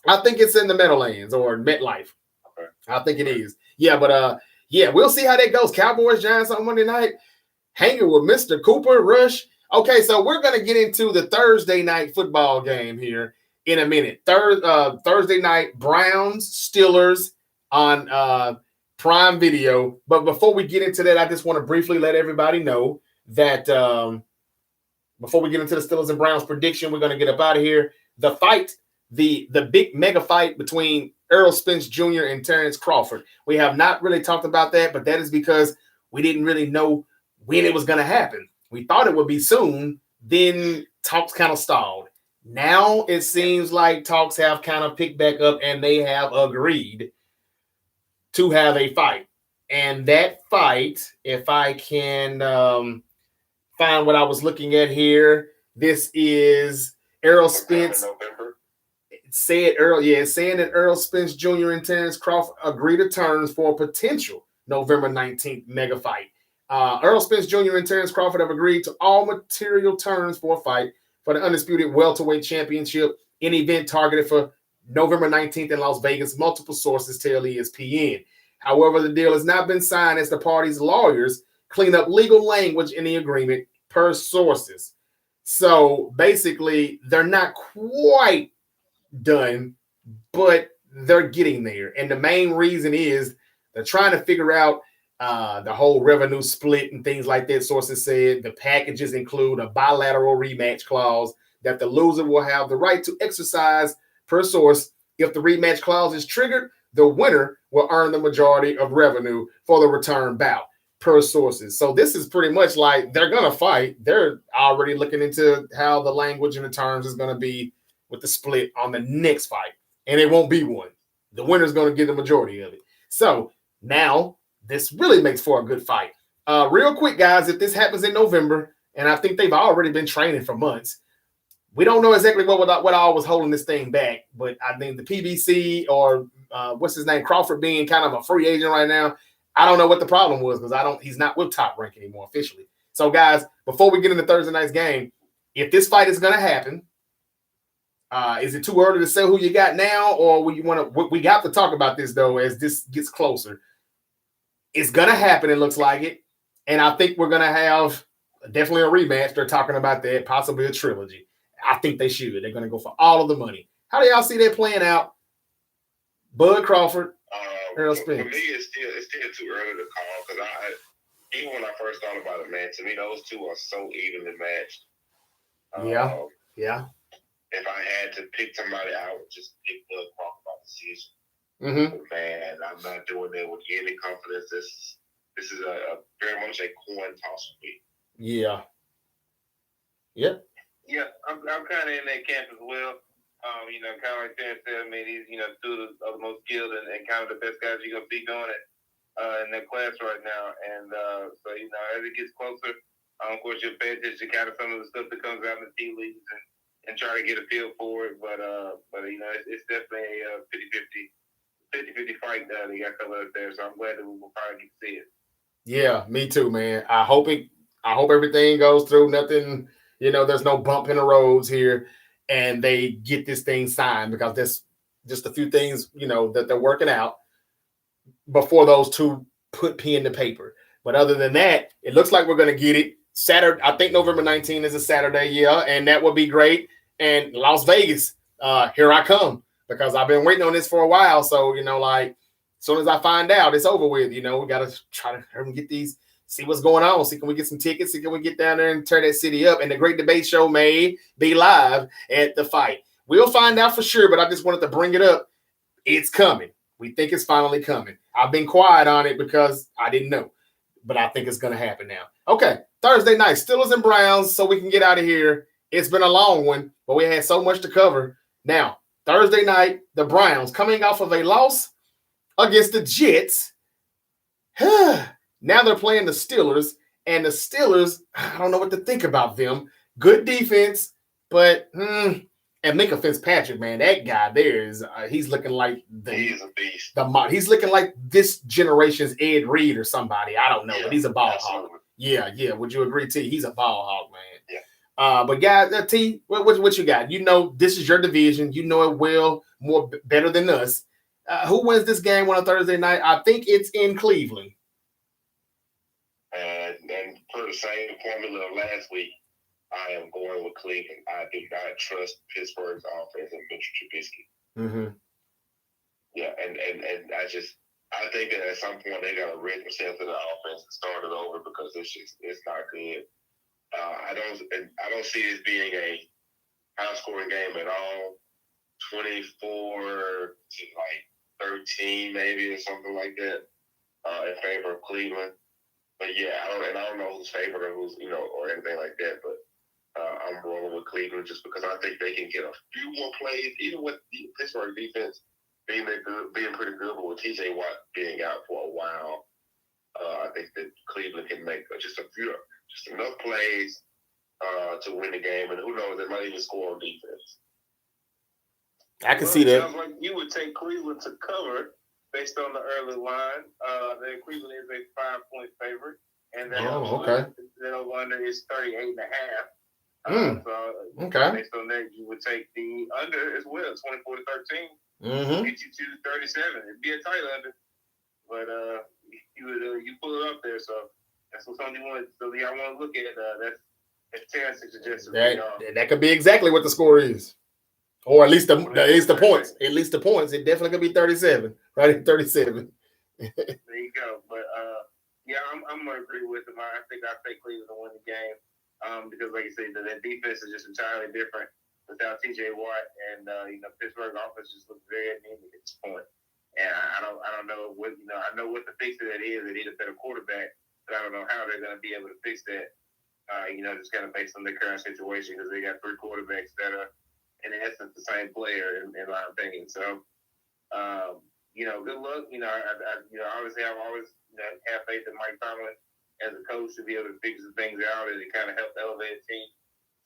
I think it's in the Meadowlands or MetLife. Okay. I think it is. Yeah, but we'll see how that goes. Cowboys, Giants on Monday night. Hanging with Mr. Cooper Rush. Okay, so we're gonna get into the Thursday night football game here in a minute. Thursday night, Browns, Steelers on Prime Video. But before we get into that, I just want to briefly let everybody know that before we get into the Steelers and Browns prediction, we're going to get up out of here. The fight, the big mega fight between Errol Spence Jr. and Terrence Crawford. We have not really talked about that, but that is because we didn't really know when it was going to happen. We thought it would be soon. Then talks kind of stalled. Now it seems like talks have kind of picked back up and they have agreed to have a fight. And that fight, if I can find what I was looking at here, this is Errol Spence. It's saying that Errol Spence Jr. and Terrence Crawford agree to terms for a potential November 19th mega fight. Errol Spence Jr. and Terrence Crawford have agreed to all material terms for a fight for the undisputed welterweight championship, an event targeted for November 19th in Las Vegas, multiple sources tell ESPN. However, the deal has not been signed as the parties' lawyers clean up legal language in the agreement per sources. So basically, they're not quite done, but they're getting there. And the main reason is they're trying to figure out the whole revenue split and things like that. Sources said the packages include a bilateral rematch clause that the loser will have the right to exercise per source. If the rematch clause is triggered, the winner will earn the majority of revenue for the return bout per sources. So this is pretty much like they're going to fight. They're already looking into how the language and the terms is going to be with the split on the next fight. And it won't be one. The winner's going to get the majority of it. So now this really makes for a good fight. Real quick, guys, if this happens in November, and I think they've already been training for months, we don't know exactly what all was holding this thing back, but I think the PBC or what's his name, Crawford being kind of a free agent right now, I don't know what the problem was because he's not with Top Rank anymore officially. So, guys, before we get into Thursday night's game, if this fight is going to happen, is it too early to say who you got now, or we got to talk about this though as this gets closer? It's going to happen. It looks like it. And I think we're going to have definitely a rematch. They're talking about that, possibly a trilogy. I think they should. They're going to go for all of the money. How do y'all see that playing out? Bud Crawford, Errol Spence. For me, it's still too early to call because even when I first thought about it, man, to me, those two are so evenly matched. Yeah. If I had to pick somebody, I would just pick Bud Crawford by decision. Mm-hmm. Man, I'm not doing that with any confidence. This is a very much a coin toss for me. Yeah. Yep. Yeah, I'm kind of in that camp as well. Kind of like Terrence said, I mean, he's, two of the most skilled and kind of the best guys you're going to be doing it in that class right now. And so, as it gets closer, of course, you'll pay attention to kind of some of the stuff that comes out in the tea leagues and try to get a feel for it. But it's definitely a 50-50 50-50 fight they got coming up there. So I'm glad that we will finally get to see it. Yeah, me too, man. I hope everything goes through. Nothing, there's no bump in the roads here, and they get this thing signed because there's just a few things, that they're working out before those two put pen to paper. But other than that, it looks like we're going to get it Saturday. I think November 19th is a Saturday, yeah, and that would be great. And Las Vegas, here I come because I've been waiting on this for a while. So, like, as soon as I find out, it's over with. We got to try to get these, see what's going on. See, can we get some tickets? See, can we get down there and tear that city up? And the Great Debate Show may be live at the fight. We'll find out for sure, but I just wanted to bring it up. It's coming. We think it's finally coming. I've been quiet on it because I didn't know, but I think it's going to happen now. Okay, Thursday night, Steelers and Browns, so we can get out of here. It's been a long one, but we had so much to cover. Now, Thursday night, the Browns coming off of a loss against the Jets. Now they're playing the Steelers, and the Steelers, I don't know what to think about them. Good defense, but and Minka Fitzpatrick, man, that guy there is he's looking like he is a beast. He's looking like this generation's Ed Reed or somebody. I don't know, but he's a ball hog. Yeah. Would you agree, T? He's a ball hog, man. Yeah. But guys, T, what you got? This is your division. You know it well, better than us. Who wins this game on a Thursday night? I think it's in Cleveland. And per the same formula of last week, I am going with Cleveland. I do not trust Pittsburgh's offense and Mitchell Trubisky. Mm-hmm. Yeah, and I think that at some point they got to rid themselves of the offense and start it over because it's not good. I don't see this being a high scoring game at all. 24 to 13 maybe or something like that in favor of Cleveland. But yeah, I don't know who's favored or who's or anything like that. But I'm rolling with Cleveland just because I think they can get a few more plays, even with the Pittsburgh defense being pretty good, but with TJ Watt being out for a while, I think that Cleveland can make just enough plays to win the game, and who knows, they might even score on defense. I can see that. Sounds like you would take Cleveland to cover based on the early line. Then Cleveland is a 5-point favorite, and then the over-under is 38.5. Okay. Based on that, you would take the under as well, 24 to 13. Mm-hmm. Get you to 37. It'd be a tight under, but you pull it up there. So that's what somebody wanted. So y'all want to look at that's Terrence suggested. That could be exactly what the score is, or at least the points. At least the points. It definitely could be 37. Right at 37. There you go. But I'm gonna agree with him. I think I take Cleveland to win the game. Because, like you said, that defense is just entirely different without TJ Watt, and Pittsburgh offense just looks very anemic at this point. And I don't know what I know what the fix of that is. They need a better quarterback, but I don't know how they're going to be able to fix that. Just kind of based on their current situation because they got 3 quarterbacks that are in essence the same player in my opinion. So, good luck. Obviously I've always have faith in Mike Tomlin as a coach to be able to figure some things out and to kind of help elevate a team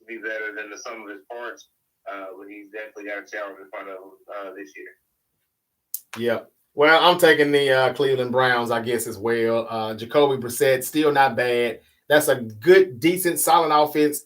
to be better than the sum of his parts. But he's definitely got a challenge in front of him this year. Yeah. Well, I'm taking the Cleveland Browns, I guess, as well. Jacoby Brissett, still not bad. That's a good, decent, solid offense.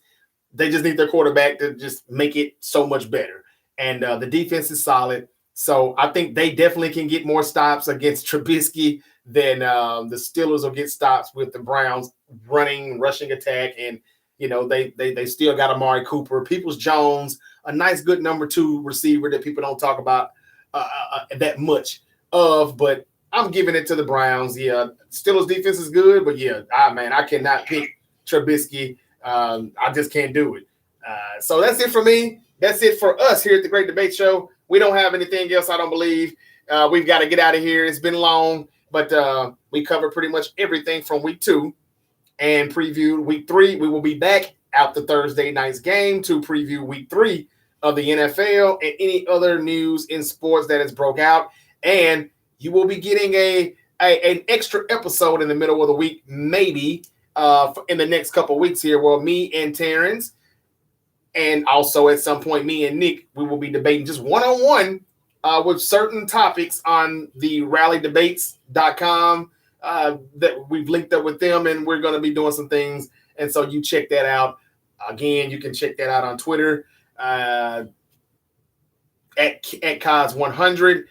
They just need their quarterback to just make it so much better. And the defense is solid. So I think they definitely can get more stops against Trubisky than the Steelers will get stops with the Browns rushing attack. And, they still got Amari Cooper, Peoples-Jones, a nice, good number 2 receiver that people don't talk about that much of. But I'm giving it to the Browns. Yeah, Steelers defense is good, but I cannot pick Trubisky. I just can't do it. So that's it for me. That's it for us here at the Great Debate Show. We don't have anything else, I don't believe. We've got to get out of here. It's been long, but we covered pretty much everything from week 2 and previewed week 3. We will be back after Thursday night's game to preview week 3 of the NFL and any other news in sports that has broke out. And you will be getting an extra episode in the middle of the week, maybe in the next couple of weeks here, where me and Terrence, and also at some point me and Nick, we will be debating just one-on-one with certain topics on the rallydebates.com that we've linked up with them, and we're going to be doing some things. And so you check that out. Again, you can check that out on Twitter at Cos100.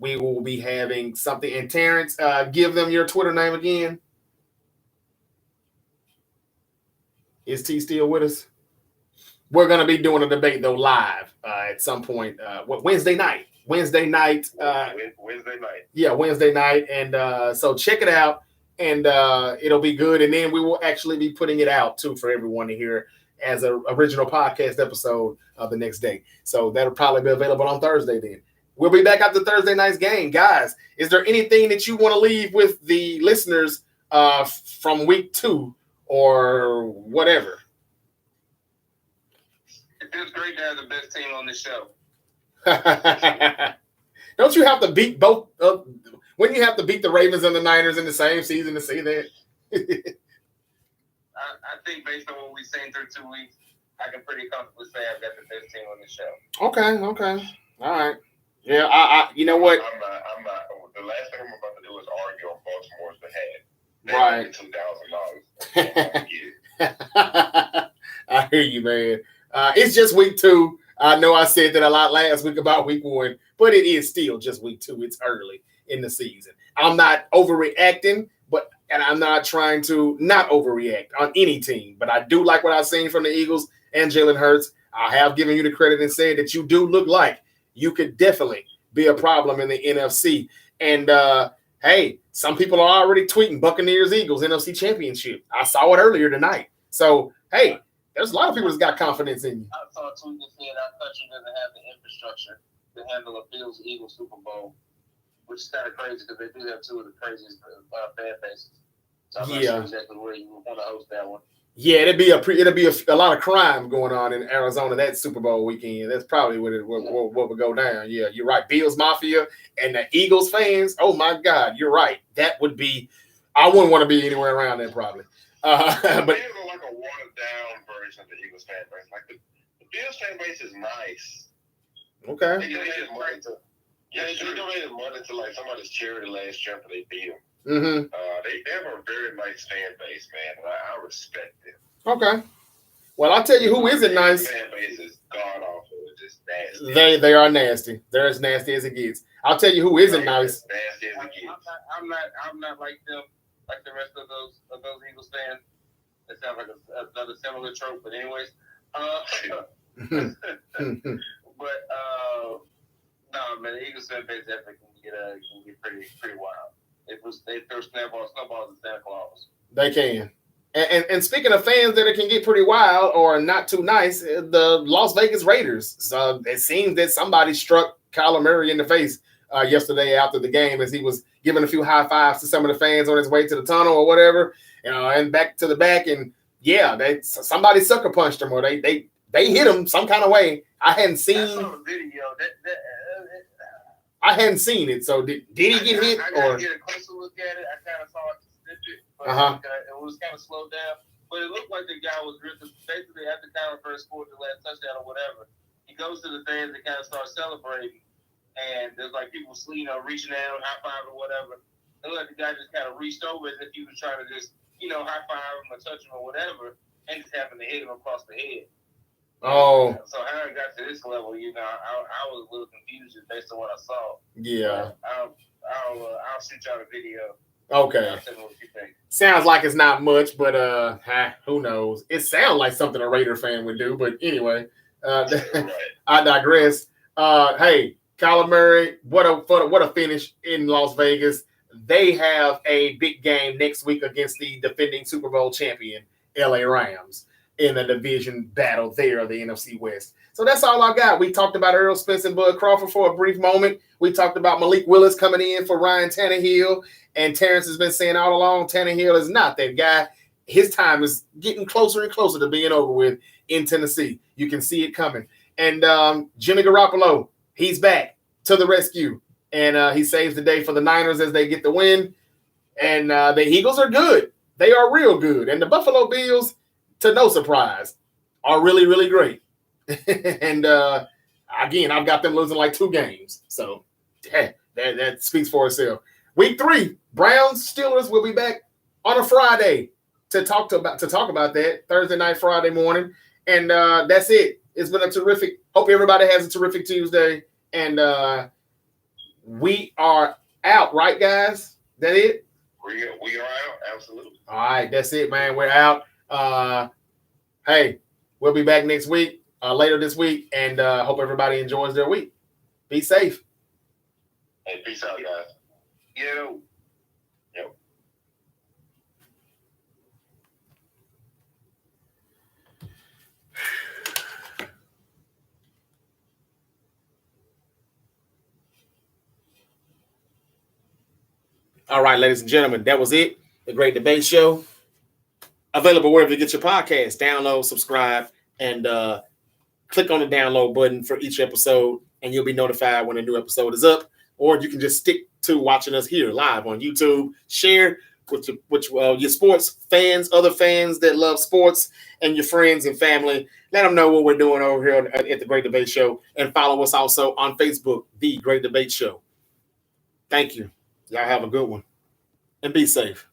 We will be having something. And Terrence, give them your Twitter name again. Is T still with us? We're going to be doing a debate, though, live at some point. Wednesday night. Wednesday night. Yeah, Wednesday night. And so check it out, and it'll be good. And then we will actually be putting it out, too, for everyone to hear as an original podcast episode the next day. So that'll probably be available on Thursday then. We'll be back after Thursday night's game. Guys, is there anything that you want to leave with the listeners from week 2 or whatever? It feels great to have the best team on the show. Don't you have to beat both? When you have to beat the Ravens and the Niners in the same season to say that? I think based on what we've seen through 2 weeks, I can pretty comfortably say I've got the best team on the show. Okay. All right. Yeah, I you know what? I'm not. The last thing I'm about to do is argue on Baltimore's behalf. Right. I hear you, man. It's just week 2. I know I said that a lot last week about week 1, but it is still just week 2. It's early in the season. I'm not overreacting, and I'm not trying to not overreact on any team. But I do like what I've seen from the Eagles and Jalen Hurts. I have given you the credit and said that you do look like you could definitely be a problem in the NFC. And, hey, some people are already tweeting Buccaneers-Eagles NFC Championship. I saw it earlier tonight. So, hey, there's a lot of people that's got confidence in you. I saw a tweet that said our country doesn't have the infrastructure to handle a Bills-Eagles Super Bowl, which is kind of crazy because they do have 2 of the craziest fan bases. So I'm not sure exactly where you want to host that one. Yeah, it'd be a lot of crime going on in Arizona that Super Bowl weekend. That's probably what would go down. Yeah, you're right. Bills Mafia and the Eagles fans. Oh my God, you're right. That would be. I wouldn't want to be anywhere around there probably. But Bills are like a watered down version of the Eagles fan base. Like the Bills fan base is nice. Okay. They donated money to like somebody's charity last year after they beat them. Mm-hmm. They have a very nice fan base, man. And I respect them. Okay. Well, I'll tell you who isn't nice. Fan base is god awful. It's just nasty. They are nasty. They're as nasty as it gets. I'll tell you who isn't nice. Nasty as it gets. I'm not like them, like the rest of those Eagles fans. That sounds like another similar trope, but anyways. But no, man, the Eagles fan base definitely can get pretty wild. They throw snowballs at Santa Claus. They can. And speaking of fans that can get pretty wild or not too nice, the Las Vegas Raiders. So it seems that somebody struck Kyler Murray in the face yesterday after the game as he was giving a few high fives to some of the fans on his way to the tunnel or whatever, and back to the back. And yeah, somebody sucker punched him or they hit him some kind of way. I hadn't seen. I saw the video. I hadn't seen it. So did he get hit? I gotta get a closer look at it. I kind of saw it snippet, but it was kind of slowed down. But it looked like the guy was basically after Kyler first scored the last touchdown or whatever. He goes to the fans and kind of starts celebrating, and there's like people, reaching out, high five or whatever. It looked like the guy just kind of reached over as if he was trying to just, high five him or touch him or whatever, and just happened to hit him across the head. Oh. So how it got to this level, I was a little confused just based on what I saw. Yeah. I'll shoot y'all a video. Okay. I'll tell you what you think. Sounds like it's not much, but who knows? It sounds like something a Raider fan would do, but anyway, I digress. Hey, Kyler Murray, what a finish in Las Vegas. They have a big game next week against the defending Super Bowl champion LA Rams in a division battle there of the NFC West. So that's all I got. We talked about Earl Spence and Bud Crawford for a brief moment. We talked about Malik Willis coming in for Ryan Tannehill. And Terrence has been saying all along, Tannehill is not that guy. His time is getting closer and closer to being over with in Tennessee. You can see it coming. And Jimmy Garoppolo, he's back to the rescue. And he saves the day for the Niners as they get the win. And the Eagles are good. They are real good. And the Buffalo Bills, to no surprise, are really, really great. And Again, I've got them losing like 2 games. So that speaks for itself. Week 3, Browns Steelers will be back on a Friday to talk about that Thursday night, Friday morning, and that's it. It's been a terrific. Hope everybody has a terrific Tuesday, and we are out, right, guys? That it? We are out, absolutely. All right, that's it, man. We're out. Hey, we'll be back next week, later this week, and hope everybody enjoys their week. Be safe. Hey, peace out, guys. Yo. All right, ladies and gentlemen, that was it. The Great Debate Show. Available wherever you get your podcast. Download, subscribe, and click on the download button for each episode, and you'll be notified when a new episode is up. Or you can just stick to watching us here live on YouTube. Share with your sports fans, other fans that love sports, and your friends and family. Let them know what we're doing over here at the Great Debate Show. And follow us also on Facebook, The Great Debate Show. Thank you. Y'all have a good one. And be safe.